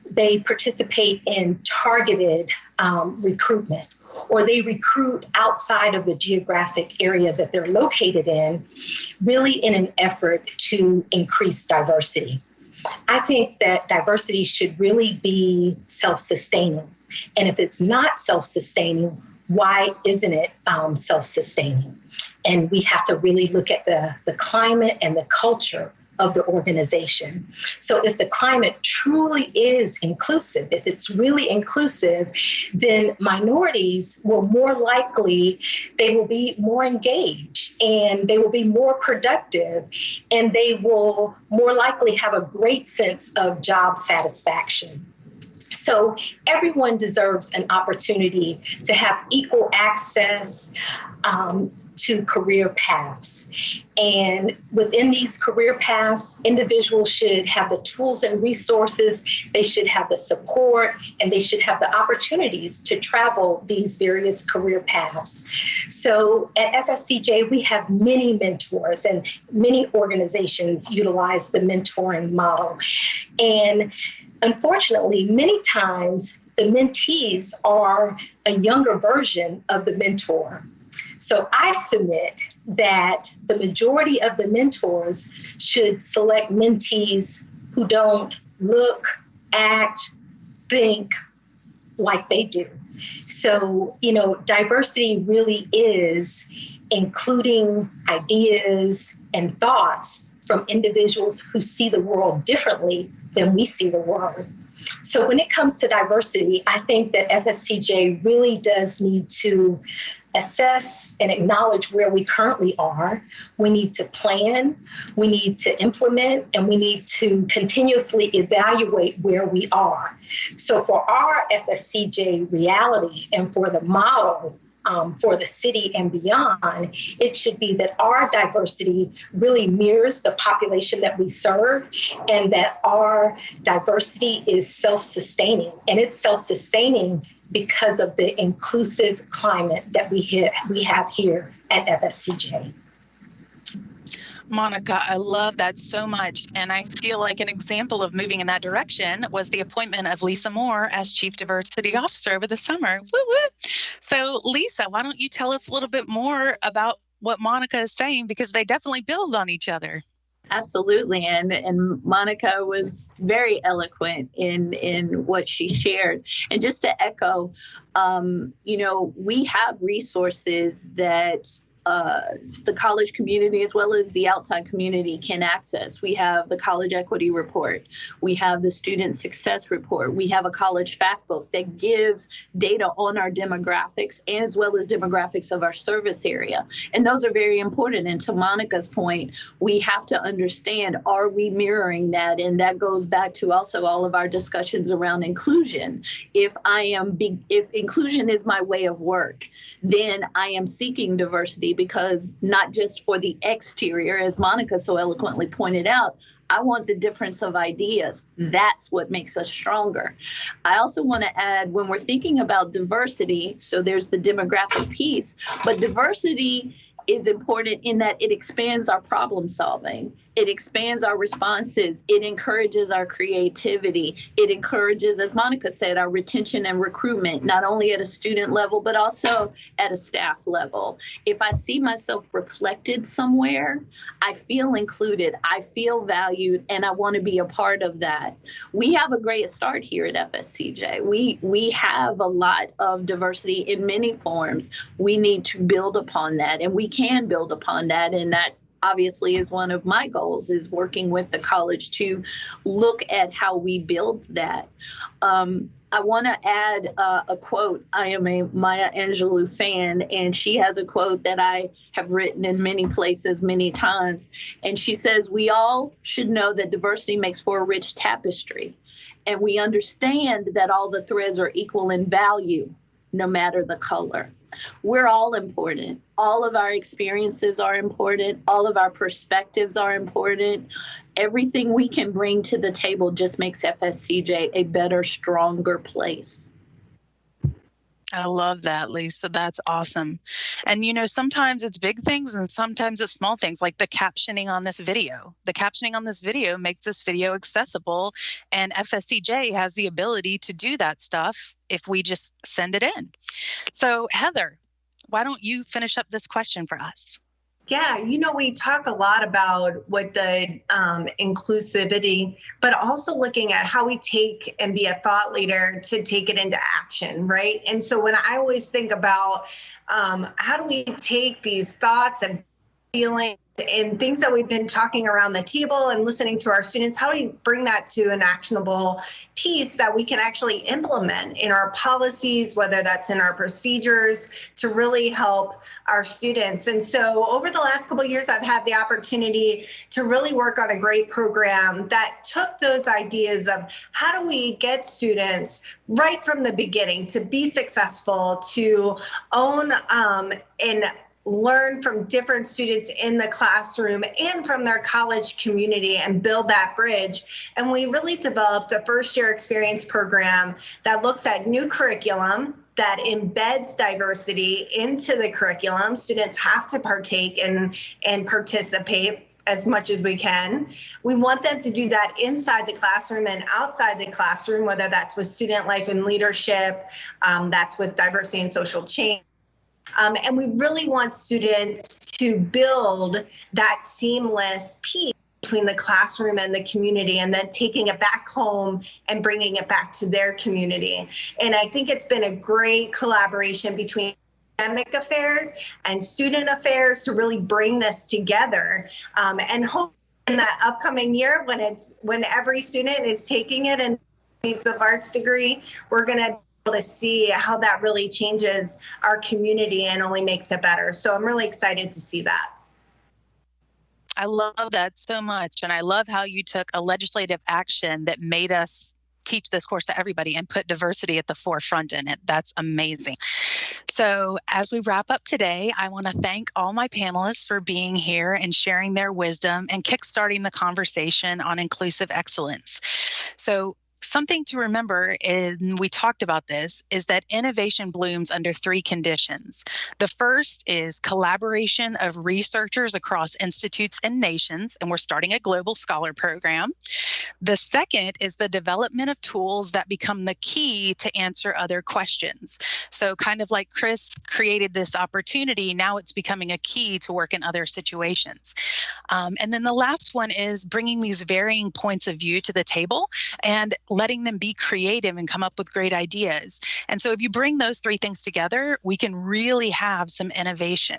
they participate in targeted recruitment, or they recruit outside of the geographic area that they're located in, really in an effort to increase diversity. I think that diversity should really be self-sustaining. And if it's not self-sustaining, why isn't it self-sustaining? And we have to really look at the climate and the culture of the organization. So if the climate truly is inclusive, if it's really inclusive, then minorities will more likely, they will be more engaged and they will be more productive and they will more likely have a great sense of job satisfaction. So everyone deserves an opportunity to have equal access to career paths. And within these career paths, individuals should have the tools and resources, they should have the support, and they should have the opportunities to travel these various career paths. So at FSCJ, we have many mentors and many organizations utilize the mentoring model. And unfortunately, many times the mentees are a younger version of the mentor. So I submit that the majority of the mentors should select mentees who don't look, act, think like they do. So, diversity really is including ideas and thoughts from individuals who see the world differently than we see the world. So when it comes to diversity, I think that FSCJ really does need to assess and acknowledge where we currently are. We need to plan, we need to implement, and we need to continuously evaluate where we are. So for our FSCJ reality and for the model for the city and beyond, it should be that our diversity really mirrors the population that we serve, and that our diversity is self-sustaining. And it's self-sustaining because of the inclusive climate that we have here at FSCJ. Monica, I love that so much. And I feel like an example of moving in that direction was the appointment of Lisa Moore as Chief Diversity Officer over the summer. Woo woo. So Lisa, why don't you tell us a little bit more about what Monica is saying, because they definitely build on each other. Absolutely. And Monica was very eloquent in what she shared. And just to echo, we have resources that the college community as well as the outside community can access. We have the College Equity Report. We have the Student Success Report. We have a college fact book that gives data on our demographics as well as demographics of our service area. And those are very important. And to Monica's point, we have to understand, are we mirroring that? And that goes back to also all of our discussions around inclusion. If inclusion is my way of work, then I am seeking diversity, because not just for the exterior, as Monica so eloquently pointed out, I want the difference of ideas. That's what makes us stronger. I also want to add, when we're thinking about diversity, so there's the demographic piece, but diversity is important in that it expands our problem solving. It expands our responses. It encourages our creativity. It encourages, as Monica said, our retention and recruitment, not only at a student level, but also at a staff level. If I see myself reflected somewhere, I feel included, I feel valued, and I want to be a part of that. We have a great start here at FSCJ. We have a lot of diversity in many forms. We need to build upon that, and we can build upon that, and that obviously is one of my goals, is working with the college to look at how we build that. I want to add a quote. I am a Maya Angelou fan, and she has a quote that I have written in many places many times. And she says, we all should know that diversity makes for a rich tapestry. And we understand that all the threads are equal in value, no matter the color. We're all important. All of our experiences are important. All of our perspectives are important. Everything we can bring to the table just makes FSCJ a better, stronger place. I love that, Lisa. That's awesome. And, sometimes it's big things and sometimes it's small things, like the captioning on this video. The captioning on this video makes this video accessible, and FSCJ has the ability to do that stuff if we just send it in. So, Heather, why don't you finish up this question for us? Yeah, we talk a lot about what the inclusivity, but also looking at how we take and be a thought leader to take it into action, right? And so when I always think about how do we take these thoughts and feelings and things that we've been talking around the table and listening to our students, how do we bring that to an actionable piece that we can actually implement in our policies, whether that's in our procedures, to really help our students. And so over the last couple of years, I've had the opportunity to really work on a great program that took those ideas of how do we get students right from the beginning to be successful, to own and learn from different students in the classroom and from their college community and build that bridge. And we really developed a first-year experience program that looks at new curriculum that embeds diversity into the curriculum. Students have to partake and participate as much as we can. We want them to do that inside the classroom and outside the classroom, whether that's with student life and leadership, that's with diversity and social change. And we really want students to build that seamless piece between the classroom and the community, and then taking it back home and bringing it back to their community. And I think it's been a great collaboration between academic affairs and student affairs to really bring this together. And hope in that upcoming year, when every student is taking it and of arts degree, we're going to be able to see how that really changes our community and only makes it better. So I'm really excited to see that. I love that so much. And I love how you took a legislative action that made us teach this course to everybody and put diversity at the forefront in it. That's amazing. So as we wrap up today, I want to thank all my panelists for being here and sharing their wisdom and kickstarting the conversation on inclusive excellence. So something to remember, and we talked about this, is that innovation blooms under three conditions. The first is collaboration of researchers across institutes and nations, and we're starting a global scholar program. The second is the development of tools that become the key to answer other questions. So kind of like Chris created this opportunity, now it's becoming a key to work in other situations. And then the last one is bringing these varying points of view to the table and letting them be creative and come up with great ideas. And so if you bring those three things together, we can really have some innovation.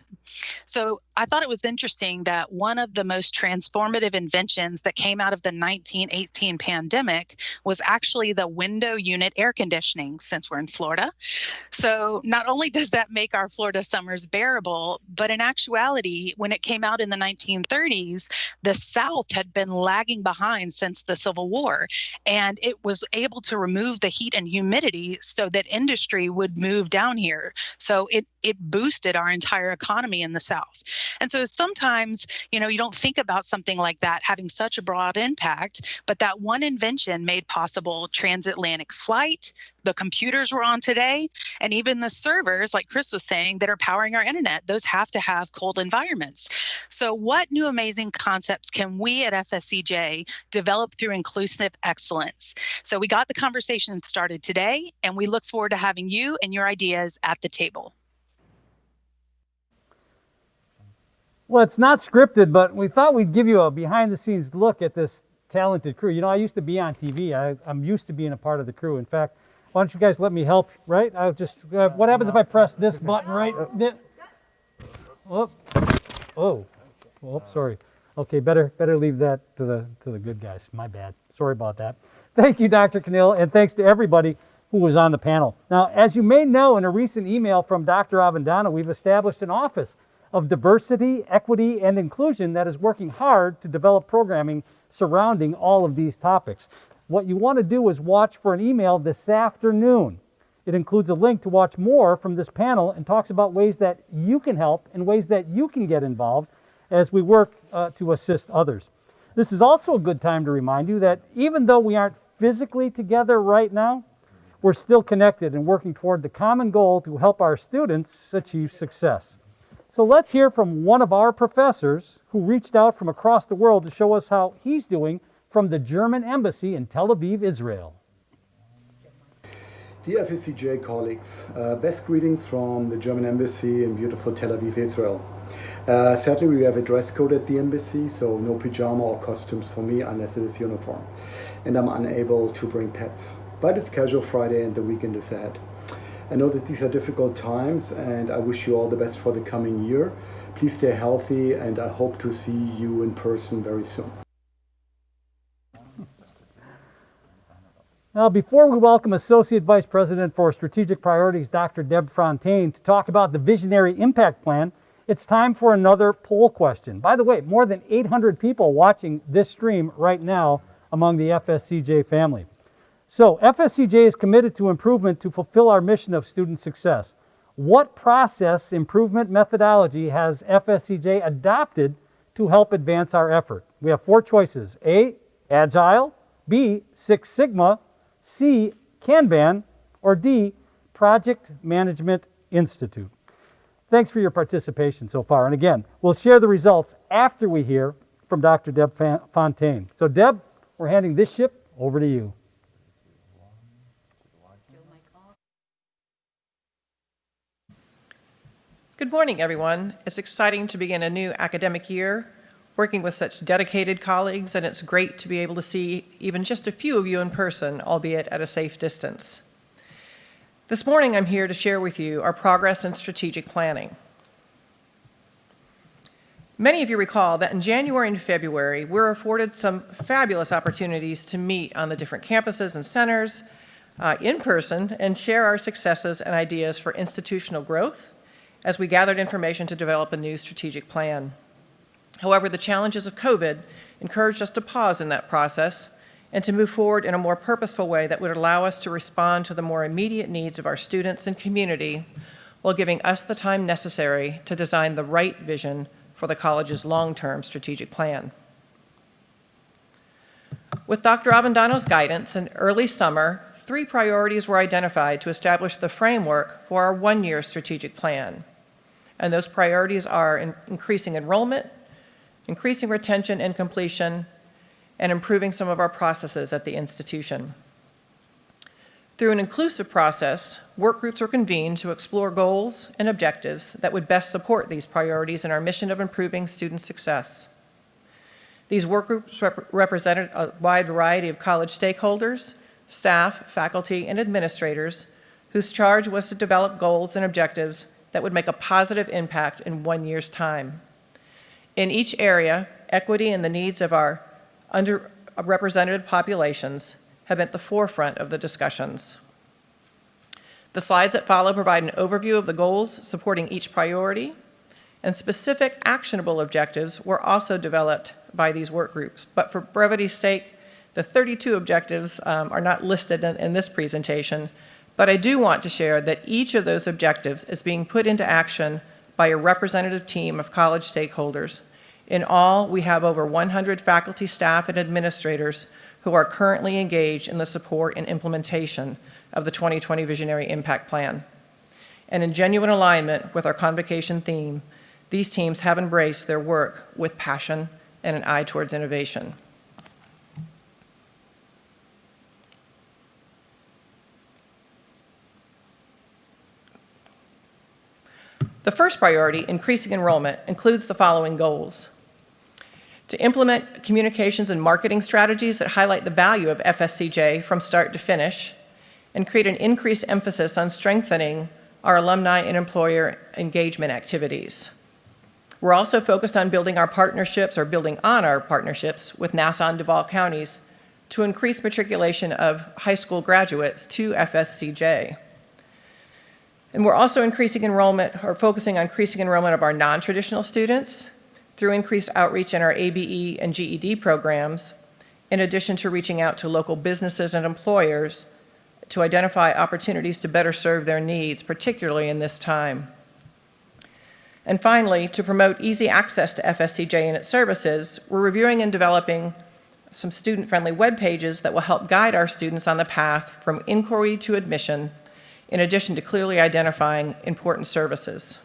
So I thought it was interesting that one of the most transformative inventions that came out of the 1918 pandemic was actually the window unit air conditioning, since we're in Florida. So not only does that make our Florida summers bearable, but in actuality, when it came out in the 1930s, the South had been lagging behind since the Civil War, and it was able to remove the heat and humidity so that industry would move down here. So it boosted our entire economy in the South. And so sometimes, you don't think about something like that having such a broad impact, but that one invention made possible transatlantic flight, the computers we're on today, and even the servers, like Chris was saying, that are powering our internet. Those have to have cold environments. So what new amazing concepts can we at FSCJ develop through inclusive excellence? So we got the conversation started today, and we look forward to having you and your ideas at the table. Well, it's not scripted, but we thought we'd give you a behind-the-scenes look at this talented crew. I used to be on TV. I'm used to being a part of the crew. In fact, why don't you guys let me help, right? I'll just, what happens if I press this button right? Oh, sorry. Okay, better leave that to the good guys. My bad. Sorry about that. Thank you, Dr. Canil, and thanks to everybody who was on the panel. Now, as you may know, in a recent email from Dr. Avendano, we've established an office of diversity, equity, and inclusion that is working hard to develop programming surrounding all of these topics. What you want to do is watch for an email this afternoon. It includes a link to watch more from this panel and talks about ways that you can help and ways that you can get involved as we work to assist others. This is also a good time to remind you that even though we aren't physically together right now, we're still connected and working toward the common goal to help our students achieve success. So let's hear from one of our professors who reached out from across the world to show us how he's doing from the German embassy in Tel Aviv, Israel. Dear FSCJ colleagues, best greetings from the German embassy in beautiful Tel Aviv, Israel. Sadly, we have a dress code at the embassy, so no pajama or costumes for me unless it is uniform. And I'm unable to bring pets. But it's casual Friday and the weekend is ahead. I know that these are difficult times and I wish you all the best for the coming year. Please stay healthy and I hope to see you in person very soon. Now, before we welcome Associate Vice President for Strategic Priorities, Dr. Deb Fontaine, to talk about the Visionary Impact Plan, it's time for another poll question. By the way, more than 800 people watching this stream right now among the FSCJ family. So, FSCJ is committed to improvement to fulfill our mission of student success. What process improvement methodology has FSCJ adopted to help advance our effort? We have four choices: A, Agile; B, Six Sigma; C, Kanban; or D, Project Management Institute. Thanks for your participation so far. And again, we'll share the results after we hear from Dr. Deb Fontaine. So Deb, we're handing this ship over to you. Good morning, everyone. It's exciting to begin a new academic year, working with such dedicated colleagues, and it's great to be able to see even just a few of you in person, albeit at a safe distance. This morning, I'm here to share with you our progress in strategic planning. Many of you recall that in January and February, we're afforded some fabulous opportunities to meet on the different campuses and centers in person and share our successes and ideas for institutional growth as we gathered information to develop a new strategic plan. However, the challenges of COVID encouraged us to pause in that process and to move forward in a more purposeful way that would allow us to respond to the more immediate needs of our students and community while giving us the time necessary to design the right vision for the college's long-term strategic plan. With Dr. Avendano's guidance in early summer, 3 priorities were identified to establish the framework for our one-year strategic plan. And those priorities are increasing enrollment, increasing retention and completion, and improving some of our processes at the institution. Through an inclusive process, work groups were convened to explore goals and objectives that would best support these priorities in our mission of improving student success. These work groups represented a wide variety of college stakeholders, staff, faculty, and administrators whose charge was to develop goals and objectives that would make a positive impact in 1 year's time. In each area, equity and the needs of our underrepresented populations have been at the forefront of the discussions. The slides that follow provide an overview of the goals supporting each priority, and specific actionable objectives were also developed by these work groups. But for brevity's sake, the 32 objectives are not listed in this presentation, but I do want to share that each of those objectives is being put into action by a representative team of college stakeholders. In all, we have over 100 faculty, staff, and administrators who are currently engaged in the support and implementation of the 2020 Visionary Impact Plan. And in genuine alignment with our convocation theme, these teams have embraced their work with passion and an eye towards innovation. The first priority, increasing enrollment, includes the following goals: to implement communications and marketing strategies that highlight the value of FSCJ from start to finish, and create an increased emphasis on strengthening our alumni and employer engagement activities. We're also focused on building on our partnerships with Nassau and Duval counties to increase matriculation of high school graduates to FSCJ. And we're also increasing enrollment, or focusing on increasing enrollment of our non-traditional students through increased outreach in our ABE and GED programs, in addition to reaching out to local businesses and employers to identify opportunities to better serve their needs, particularly in this time. And finally, to promote easy access to FSCJ and its services, we're reviewing and developing some student-friendly web pages that will help guide our students on the path from inquiry to admission, in addition to clearly identifying important services.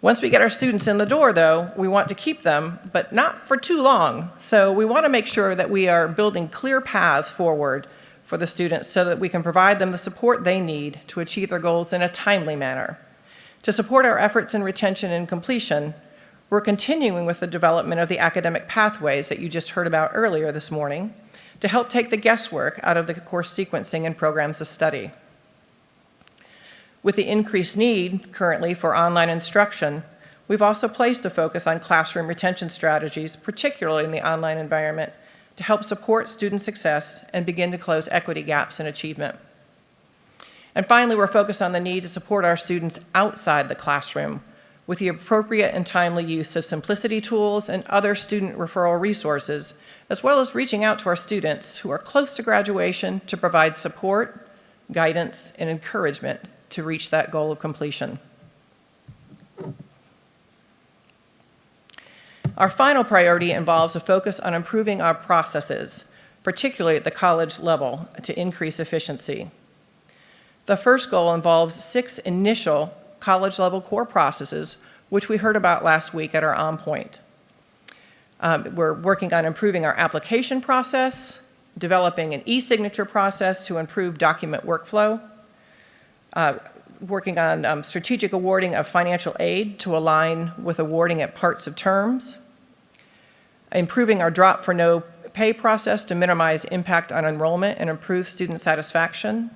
Once we get our students in the door, though, we want to keep them, but not for too long. So we want to make sure that we are building clear paths forward for the students so that we can provide them the support they need to achieve their goals in a timely manner. To support our efforts in retention and completion, we're continuing with the development of the academic pathways that you just heard about earlier this morning to help take the guesswork out of the course sequencing and programs of study. With the increased need currently for online instruction, we've also placed a focus on classroom retention strategies, particularly in the online environment, to help support student success and begin to close equity gaps in achievement. And finally, we're focused on the need to support our students outside the classroom with the appropriate and timely use of simplicity tools and other student referral resources, as well as reaching out to our students who are close to graduation to provide support, guidance, and encouragement to reach that goal of completion. Our final priority involves a focus on improving our processes, particularly at the college level, to increase efficiency. The first goal involves 6 initial college-level core processes, which we heard about last week at our On Point. We're working on improving our application process, developing an e-signature process to improve document workflow, working on strategic awarding of financial aid to align with awarding at parts of terms, improving our drop for no pay process to minimize impact on enrollment and improve student satisfaction,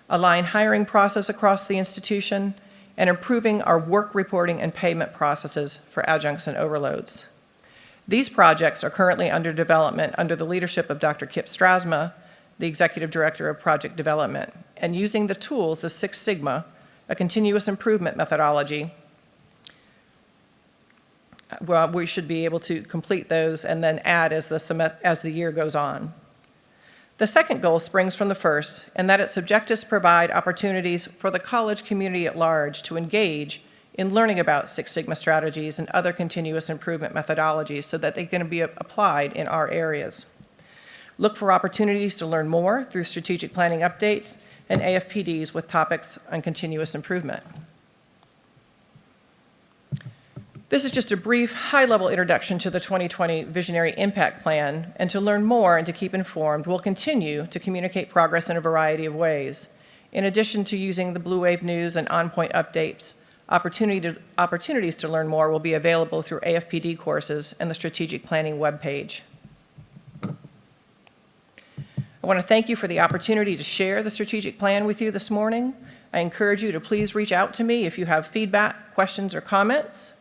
align hiring process across the institution, and improving our work reporting and payment processes for adjuncts and overloads. These projects are currently under development under the leadership of Dr. Kip Strasma, the Executive Director of Project Development, and using the tools of Six Sigma, a continuous improvement methodology. Well, we should be able to complete those and then add as the year goes on. The second goal springs from the first, and that its objectives provide opportunities for the college community at large to engage in learning about Six Sigma strategies and other continuous improvement methodologies so that they can be applied in our areas. Look for opportunities to learn more through strategic planning updates and AFPDs with topics on continuous improvement. This is just a brief, high-level introduction to the 2020 Visionary Impact Plan, and to learn more and to keep informed, we'll continue to communicate progress in a variety of ways. In addition to using the Blue Wave News and on-point updates, opportunities to learn more will be available through AFPD courses and the Strategic Planning webpage. I want to thank you for the opportunity to share the strategic plan with you this morning. I encourage you to please reach out to me if you have feedback, questions, or comments.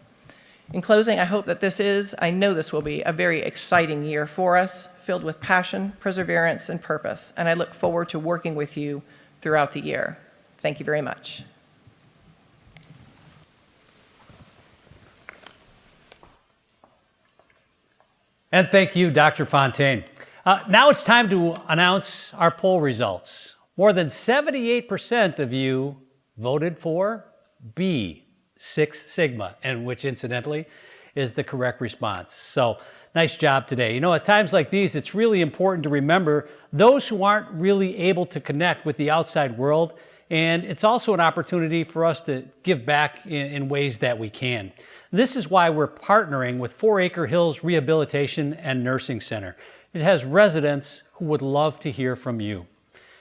In closing, I hope that I know this will be a very exciting year for us, filled with passion, perseverance, and purpose, and I look forward to working with you throughout the year. Thank you very much. And thank you, Dr. Fontaine. Now it's time to announce our poll results. More than 78% of you voted for B, Six Sigma, and which incidentally is the correct response. So nice job today. You know, at times like these, it's really important to remember those who aren't really able to connect with the outside world, and it's also an opportunity for us to give back in ways that we can. This is why we're partnering with 4 Acre Hills Rehabilitation and Nursing Center. It has residents who would love to hear from you.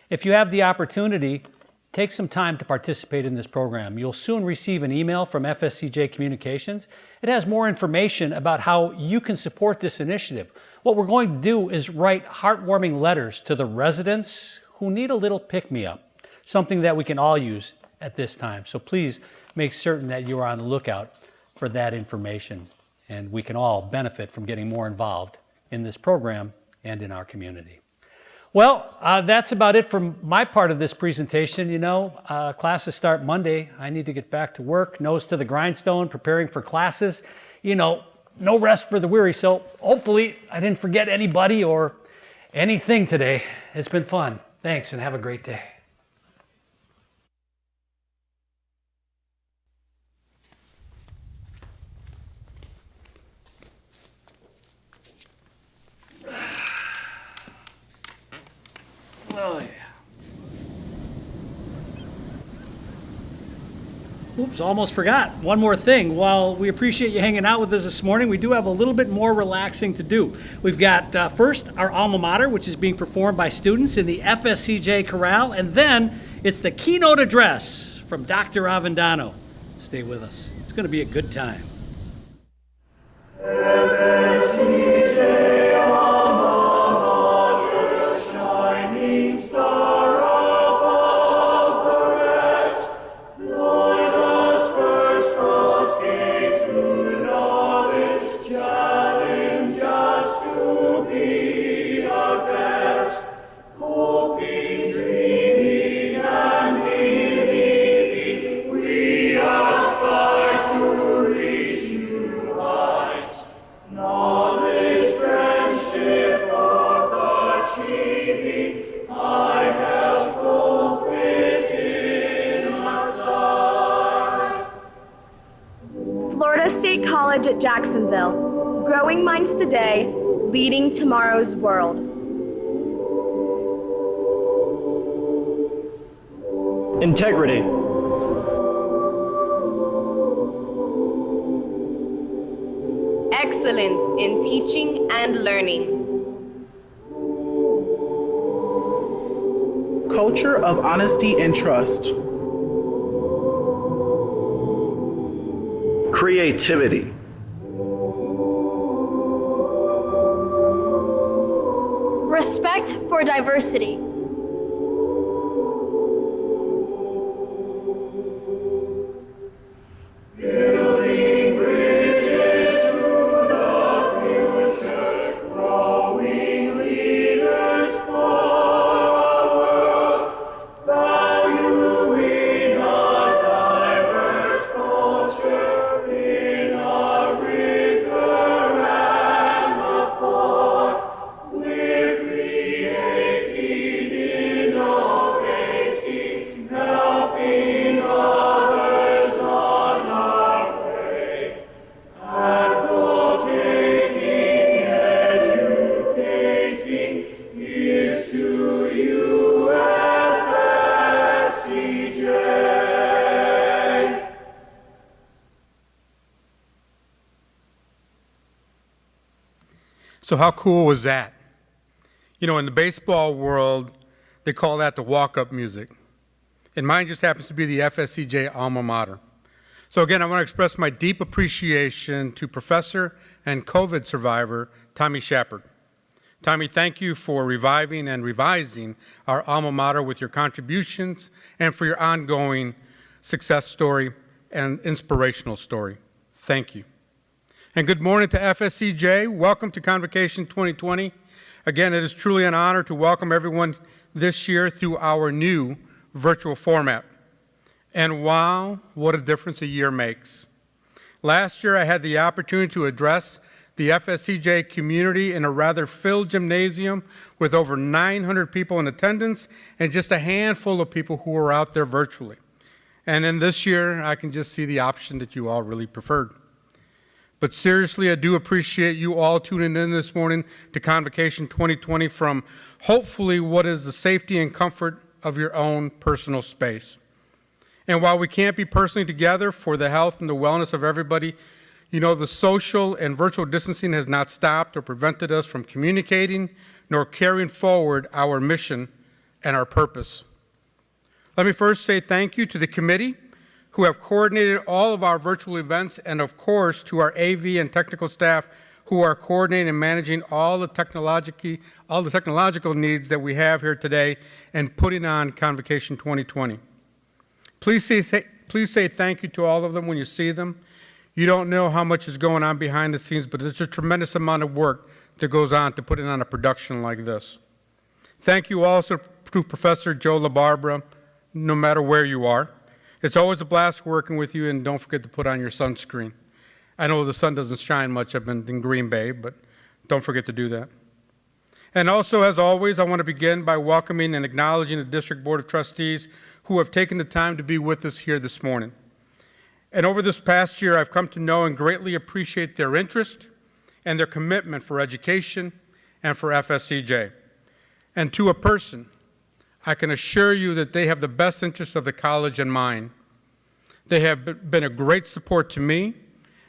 If you have the opportunity, take some time to participate in this program. You'll soon receive an email from FSCJ Communications. It has more information about how you can support this initiative. What we're going to do is write heartwarming letters to the residents who need a little pick-me-up, something that we can all use at this time. So please make certain that you are on the lookout for that information, and we can all benefit from getting more involved in this program and in our community. Well, that's about it from my part of this presentation. You know, classes start Monday. I need to get back to work, nose to the grindstone, preparing for classes. You know, no rest for the weary. So hopefully I didn't forget anybody or anything today. It's been fun. Thanks, and have a great day. Oh, yeah. Oops, almost forgot. One more thing. While we appreciate you hanging out with us this morning, we do have a little bit more relaxing to do. We've got first our alma mater, which is being performed by students in the FSCJ Chorale, and then it's the keynote address from Dr. Avendano. Stay with us. It's going to be a good time. College at Jacksonville, growing minds today, leading tomorrow's world. Integrity. Excellence in teaching and learning. Culture of honesty and trust. Creativity. Respect for diversity. So how cool was that? You know, in the baseball world, they call that the walk-up music. And mine just happens to be the FSCJ alma mater. So again, I want to express my deep appreciation to Professor and COVID survivor, Tommy Shepard. Tommy, thank you for reviving and revising our alma mater with your contributions and for your ongoing success story and inspirational story. Thank you. And good morning to FSCJ. Welcome to Convocation 2020. Again, it is truly an honor to welcome everyone this year through our new virtual format. And wow, what a difference a year makes. Last year, I had the opportunity to address the FSCJ community in a rather filled gymnasium with over 900 people in attendance and just a handful of people who were out there virtually. And then this year, I can just see the option that you all really preferred. But seriously, I do appreciate you all tuning in this morning to Convocation 2020 from hopefully what is the safety and comfort of your own personal space. And while we can't be personally together for the health and the wellness of everybody, you know, the social and virtual distancing has not stopped or prevented us from communicating nor carrying forward our mission and our purpose. Let me first say thank you to the committee who have coordinated all of our virtual events, and of course to our AV and technical staff who are coordinating and managing all the technological needs that we have here today and putting on Convocation 2020. Please say thank you to all of them when you see them. You don't know how much is going on behind the scenes, but it's a tremendous amount of work that goes on to putting on a production like this. Thank you also to Professor Joe LaBarbera, no matter where you are. It's always a blast working with you, and don't forget to put on your sunscreen. I know the sun doesn't shine much up in Green Bay, but don't forget to do that. And also, as always, I want to begin by welcoming and acknowledging the District Board of Trustees who have taken the time to be with us here this morning. And over this past year, I've come to know and greatly appreciate their interest and their commitment for education and for FSCJ. And to a person, I can assure you that they have the best interests of the college in mind. They have been a great support to me,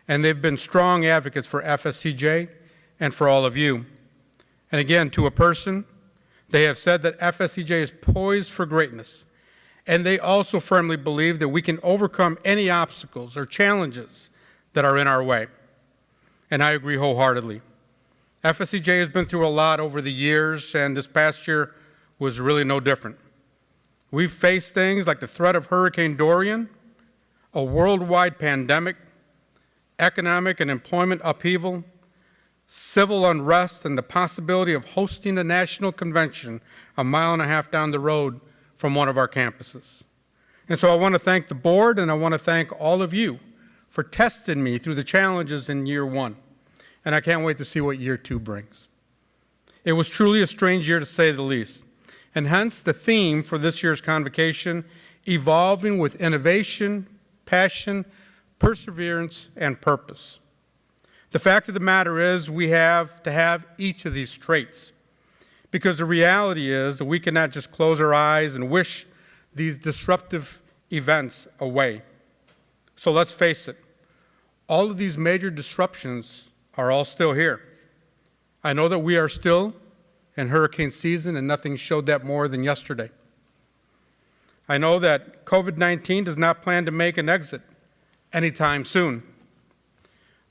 and they've been strong advocates for FSCJ and for all of you. And again, to a person, they have said that FSCJ is poised for greatness, and they also firmly believe that we can overcome any obstacles or challenges that are in our way. And I agree wholeheartedly. FSCJ has been through a lot over the years, and this past year was really no different. We've faced things like the threat of Hurricane Dorian, a worldwide pandemic, economic and employment upheaval, civil unrest, and the possibility of hosting a national convention a mile and a half down the road from one of our campuses. And so I want to thank the board, and I want to thank all of you for testing me through the challenges in year one. And I can't wait to see what year two brings. It was truly a strange year, to say the least. And hence the theme for this year's convocation, evolving with innovation, passion, perseverance, and purpose. The fact of the matter is we have to have each of these traits, because the reality is that we cannot just close our eyes and wish these disruptive events away. So let's face it, all of these major disruptions are all still here. I know that we are still in hurricane season, and nothing showed that more than yesterday. I know that COVID-19 does not plan to make an exit anytime soon.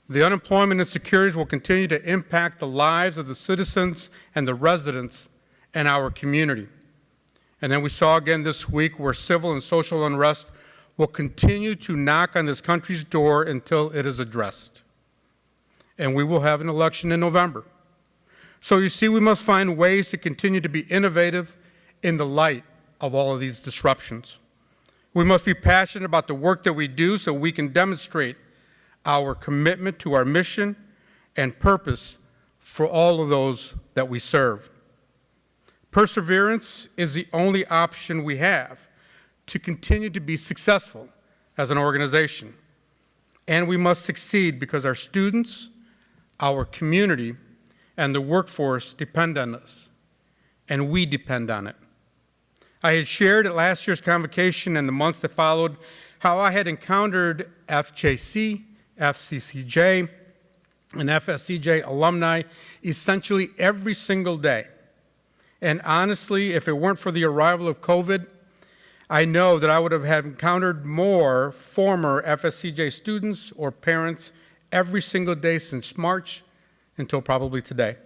The unemployment insecurities will continue to impact the lives of the citizens and the residents in our community. And then we saw again this week where civil and social unrest will continue to knock on this country's door until it is addressed. And we will have an election in November. So you see, we must find ways to continue to be innovative in the light of all of these disruptions. We must be passionate about the work that we do so we can demonstrate our commitment to our mission and purpose for all of those that we serve. Perseverance is the only option we have to continue to be successful as an organization. And we must succeed because our students, our community, and the workforce depend on us, and we depend on it. I had shared at last year's convocation and the months that followed how I had encountered FJC, FCCJ, and FSCJ alumni essentially every single day. And honestly, if it weren't for the arrival of COVID, I know that I would have encountered more former FSCJ students or parents every single day since March until probably today.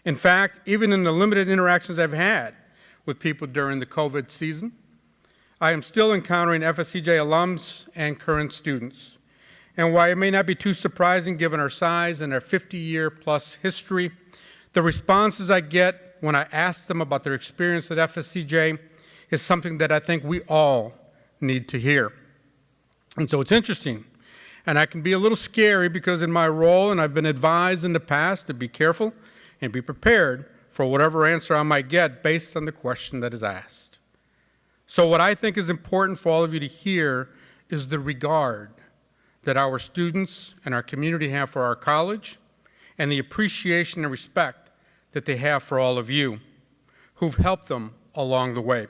In fact, even in the limited interactions I've had with people during the COVID season, I am still encountering FSCJ alums and current students. And while it may not be too surprising given our size and our 50-year-plus history, the responses I get when I ask them about their experience at FSCJ is something that I think we all need to hear. And so it's interesting, and I can be a little scary because in my role, and I've been advised in the past to be careful and be prepared for whatever answer I might get based on the question that is asked. So what I think is important for all of you to hear is the regard that our students and our community have for our college and the appreciation and respect that they have for all of you who've helped them along the way.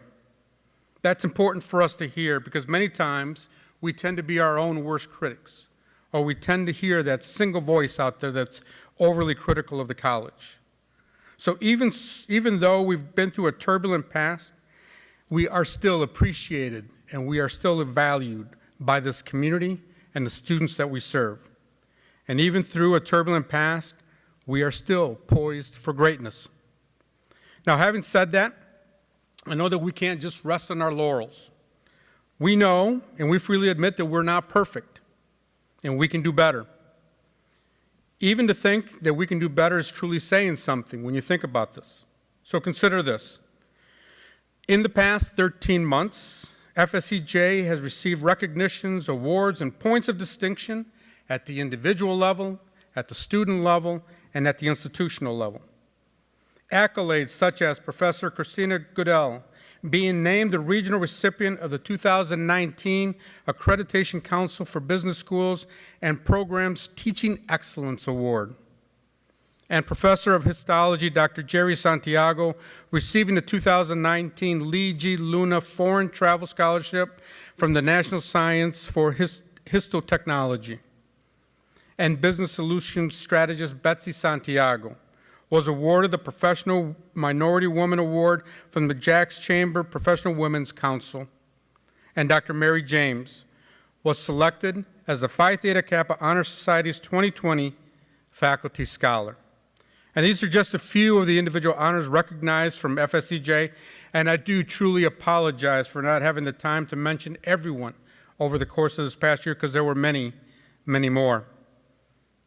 That's important for us to hear because many times we tend to be our own worst critics, or we tend to hear that single voice out there that's overly critical of the college. So even though we've been through a turbulent past, we are still appreciated and we are still valued by this community and the students that we serve. And even through a turbulent past, we are still poised for greatness. Now, having said that, I know that we can't just rest on our laurels. We know and we freely admit that we're not perfect and we can do better. Even to think that we can do better is truly saying something when you think about this. So consider this. In the past 13 months, FSCJ has received recognitions, awards, and points of distinction at the individual level, at the student level, and at the institutional level. Accolades such as Professor Christina Goodell being named the regional recipient of the 2019 Accreditation Council for Business Schools and Programs Teaching Excellence Award, and Professor of Histology Dr. Jerry Santiago receiving the 2019 Lee G. Luna Foreign Travel Scholarship from the National Science for Histotechnology. And Business Solutions Strategist Betsy Santiago was awarded the Professional Minority Woman Award from the Jacks Chamber Professional Women's Council. And Dr. Mary James was selected as the Phi Theta Kappa Honor Society's 2020 Faculty Scholar. And these are just a few of the individual honors recognized from FSCJ, and I do truly apologize for not having the time to mention everyone over the course of this past year because there were many, many more.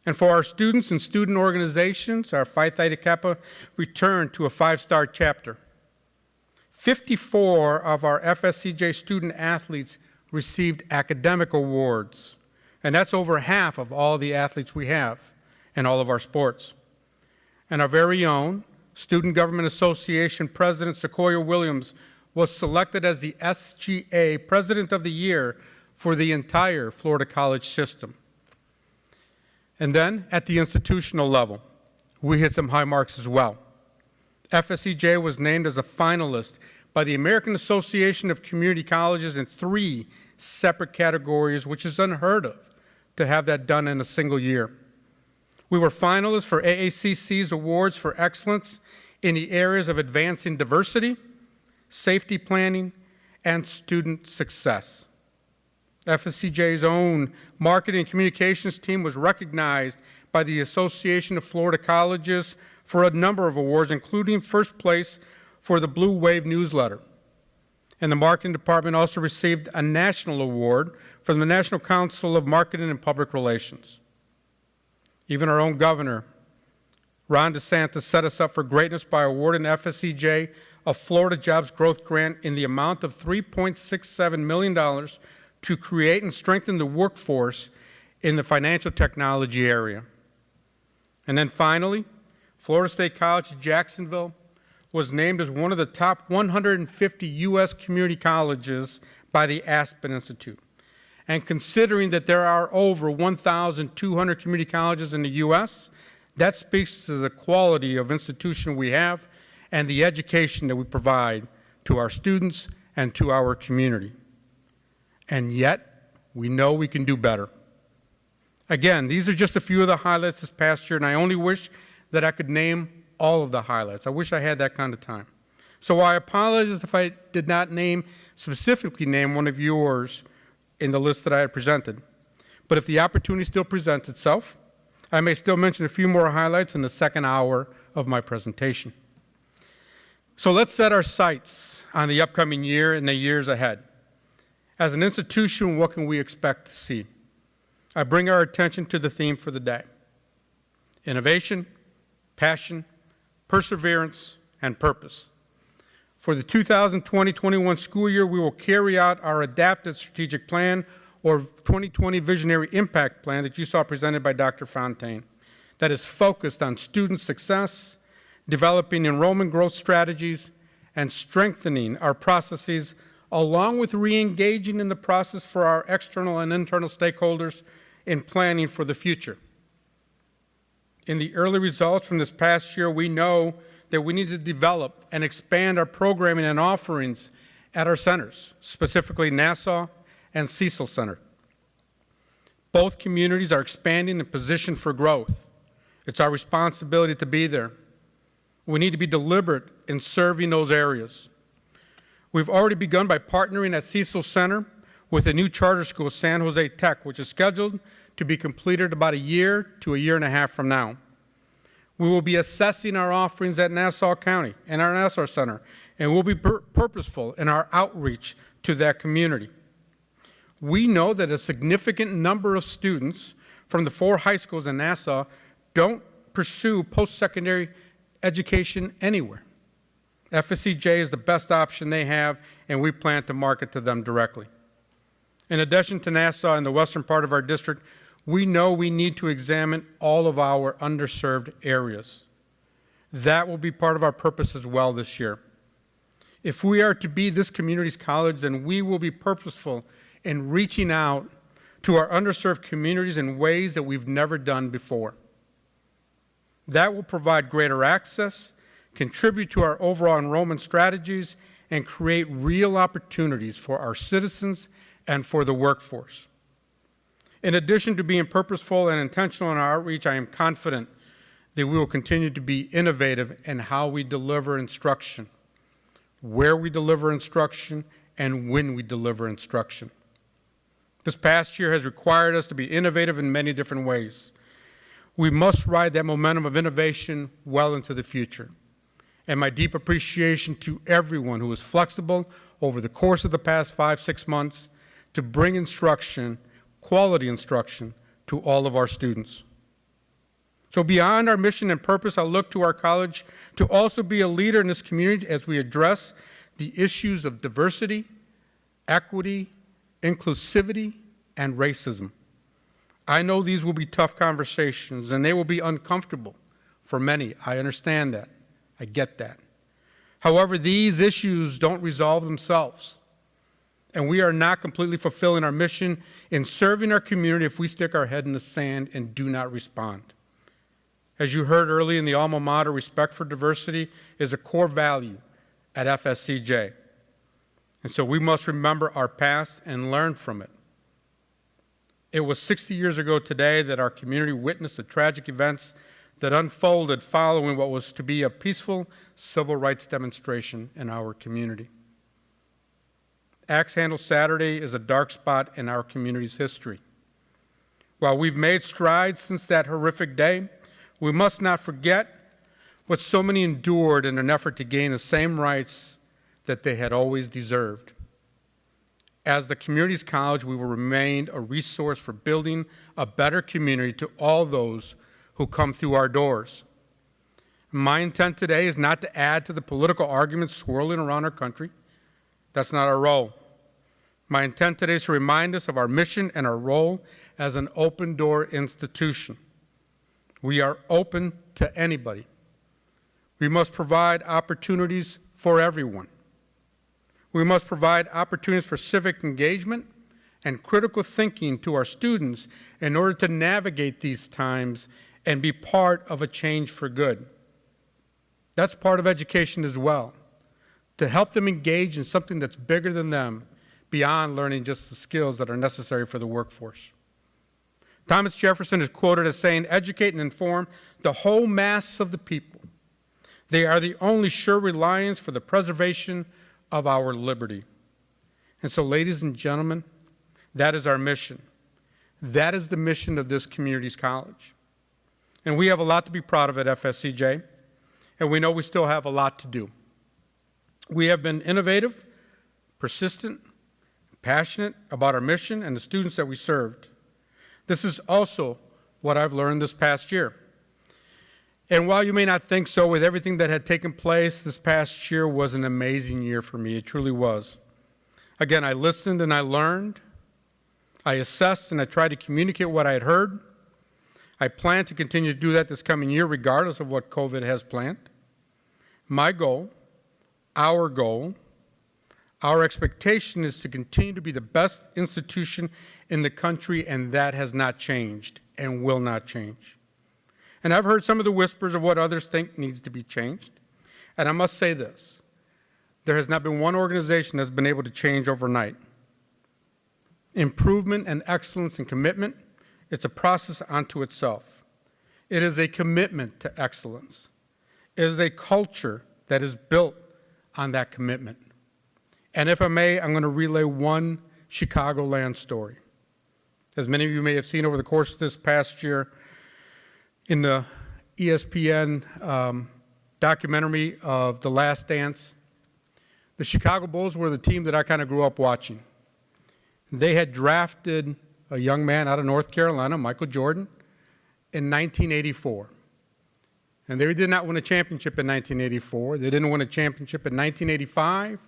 And for our students and student organizations, our Phi Theta Kappa returned to a 5-star chapter. 54 of our FSCJ student athletes received academic awards, and that's over half of all the athletes we have in all of our sports. And our very own Student Government Association President Sequoia Williams was selected as the SGA President of the Year for the entire Florida college system. And then at the institutional level, we hit some high marks as well. FSCJ was named as a finalist by the American Association of Community Colleges in 3 separate categories, which is unheard of to have that done in a single year. We were finalists for AACC's Awards for Excellence in the areas of advancing diversity, safety planning, and student success. FSCJ's own marketing and communications team was recognized by the Association of Florida Colleges for a number of awards, including first place for the Blue Wave newsletter. And the marketing department also received a national award from the National Council of Marketing and Public Relations. Even our own governor, Ron DeSantis, set us up for greatness by awarding FSCJ a Florida Jobs Growth Grant in the amount of $3.67 million to create and strengthen the workforce in the financial technology area. And then finally, Florida State College of Jacksonville was named as one of the top 150 U.S. community colleges by the Aspen Institute. And considering that there are over 1,200 community colleges in the U.S., that speaks to the quality of institution we have and the education that we provide to our students and to our community. And yet, we know we can do better. Again, these are just a few of the highlights this past year, and I only wish that I could name all of the highlights. I wish I had that kind of time. So I apologize if I did not specifically name one of yours in the list that I had presented. But if the opportunity still presents itself, I may still mention a few more highlights in the second hour of my presentation. So let's set our sights on the upcoming year and the years ahead. As an institution, what can we expect to see? I bring our attention to the theme for the day: innovation, passion, perseverance, and purpose. For the 2020-21 school year, we will carry out our adapted strategic plan, or 2020 Visionary Impact Plan that you saw presented by Dr. Fontaine, that is focused on student success, developing enrollment growth strategies, and strengthening our processes, along with re-engaging in the process for our external and internal stakeholders in planning for the future. In the early results from this past year, we know that we need to develop and expand our programming and offerings at our centers, specifically Nassau and Cecil Center. Both communities are expanding and positioned for growth. It's our responsibility to be there. We need to be deliberate in serving those areas. We've already begun by partnering at Cecil Center with a new charter school, San Jose Tech, which is scheduled to be completed about a year to a year and a half from now. We will be assessing our offerings at Nassau County and our Nassau Center, and we'll be purposeful in our outreach to that community. We know that a significant number of students from the 4 high schools in Nassau don't pursue post-secondary education anywhere. FSCJ is the best option they have, and we plan to market to them directly. In addition to Nassau and the western part of our district, we know we need to examine all of our underserved areas. That will be part of our purpose as well this year. If we are to be this community's college, then we will be purposeful in reaching out to our underserved communities in ways that we've never done before. That will provide greater access, contribute to our overall enrollment strategies, and create real opportunities for our citizens and for the workforce. In addition to being purposeful and intentional in our outreach, I am confident that we will continue to be innovative in how we deliver instruction, where we deliver instruction, and when we deliver instruction. This past year has required us to be innovative in many different ways. We must ride that momentum of innovation well into the future. And my deep appreciation to everyone who was flexible over the course of the past 5-6 months to bring instruction, quality instruction, to all of our students. So beyond our mission and purpose, I look to our college to also be a leader in this community as we address the issues of diversity, equity, inclusivity, and racism. I know these will be tough conversations, and they will be uncomfortable for many. I understand that. I get that. However, these issues don't resolve themselves, and we are not completely fulfilling our mission in serving our community if we stick our head in the sand and do not respond. As you heard early in the alma mater, respect for diversity is a core value at FSCJ. And so we must remember our past and learn from it. It was 60 years ago today that our community witnessed the tragic events that unfolded following what was to be a peaceful civil rights demonstration in our community. Axe Handle Saturday is a dark spot in our community's history. While we've made strides since that horrific day, we must not forget what so many endured in an effort to gain the same rights that they had always deserved. As the community's college, we will remain a resource for building a better community to all those who come through our doors. My intent today is not to add to the political arguments swirling around our country. That's not our role. My intent today is to remind us of our mission and our role as an open-door institution. We are open to anybody. We must provide opportunities for everyone. We must provide opportunities for civic engagement and critical thinking to our students in order to navigate these times and be part of a change for good. That's part of education as well, to help them engage in something that's bigger than them, beyond learning just the skills that are necessary for the workforce. Thomas Jefferson is quoted as saying, "Educate and inform the whole mass of the people. They are the only sure reliance for the preservation of our liberty." And so, ladies and gentlemen, that is our mission. That is the mission of this community's college. And we have a lot to be proud of at FSCJ, and we know we still have a lot to do. We have been innovative, persistent, passionate about our mission and the students that we served. This is also what I've learned this past year. And while you may not think so, with everything that had taken place, this past year was an amazing year for me. It truly was. Again, I listened and I learned. I assessed and I tried to communicate what I had heard. I plan to continue to do that this coming year, regardless of what COVID has planned. My goal, our expectation is to continue to be the best institution in the country, and that has not changed and will not change. And I've heard some of the whispers of what others think needs to be changed. And I must say this, there has not been one organization that's been able to change overnight. Improvement and excellence and commitment, it's a process unto itself. It is a commitment to excellence. It is a culture that is built on that commitment. And if I may, I'm going to relay one Chicagoland story. As many of you may have seen over the course of this past year, in the ESPN documentary of The Last Dance, the Chicago Bulls were the team that I kind of grew up watching. They had drafted a young man out of North Carolina, Michael Jordan, in 1984. And they did not win a championship in 1984. They didn't win a championship in 1985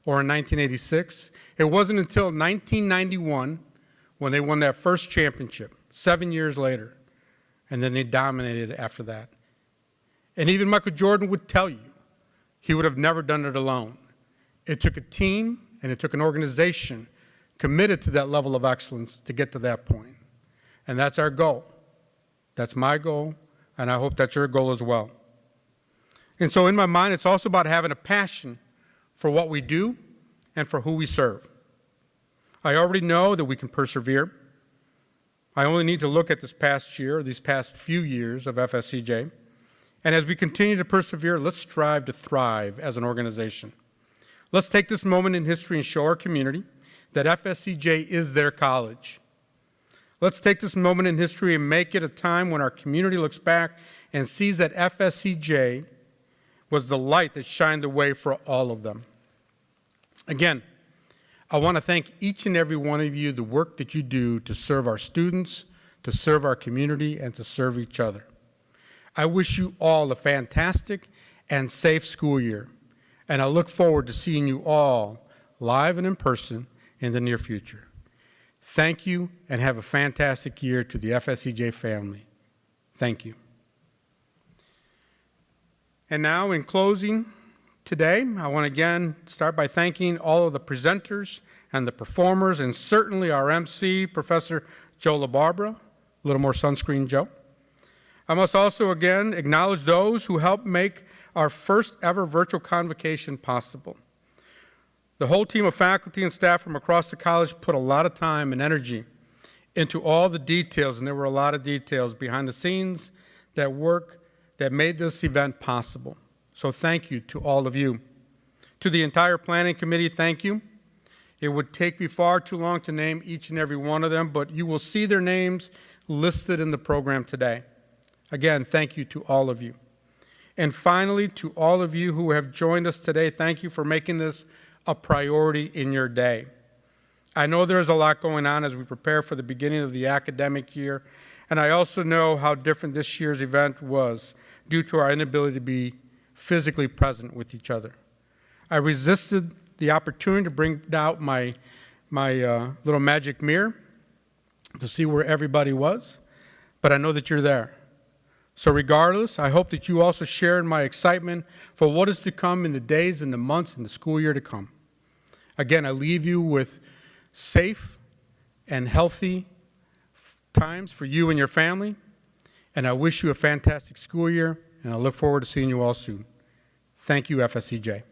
or in 1986. It wasn't until 1991 when they won that first championship, 7 years later. And then they dominated after that. And even Michael Jordan would tell you he would have never done it alone. It took a team and it took an organization committed to that level of excellence to get to that point. And that's our goal. That's my goal, and I hope that's your goal as well. And so in my mind, it's also about having a passion for what we do and for who we serve. I already know that we can persevere. I only need to look at this past year, these past few years of FSCJ. And as we continue to persevere, let's strive to thrive as an organization. Let's take this moment in history and show our community that FSCJ is their college. Let's take this moment in history and make it a time when our community looks back and sees that FSCJ was the light that shined the way for all of them. Again, I want to thank each and every one of you, the work that you do to serve our students, to serve our community, and to serve each other. I wish you all a fantastic and safe school year, and I look forward to seeing you all live and in person in the near future. Thank you, and have a fantastic year to the FSCJ family. Thank you. And now, in closing today, I want to again start by thanking all of the presenters and the performers, and certainly our MC, Professor Joe LaBarbera. A little more sunscreen, Joe. I must also again acknowledge those who helped make our first ever virtual convocation possible. The whole team of faculty and staff from across the college put a lot of time and energy into all the details, and there were a lot of details behind the scenes that made this event possible. So thank you to all of you. To the entire planning committee, thank you. It would take me far too long to name each and every one of them, but you will see their names listed in the program today. Again, thank you to all of you. And finally, to all of you who have joined us today, thank you for making this a priority in your day. I know there's a lot going on as we prepare for the beginning of the academic year, and I also know how different this year's event was due to our inability to be physically present with each other. I resisted the opportunity to bring out my little magic mirror to see where everybody was, but I know that you're there. So regardless, I hope that you also share in my excitement for what is to come in the days and the months and the school year to come. Again, I leave you with safe and healthy times for you and your family, and I wish you a fantastic school year, and I look forward to seeing you all soon. Thank you, FSCJ.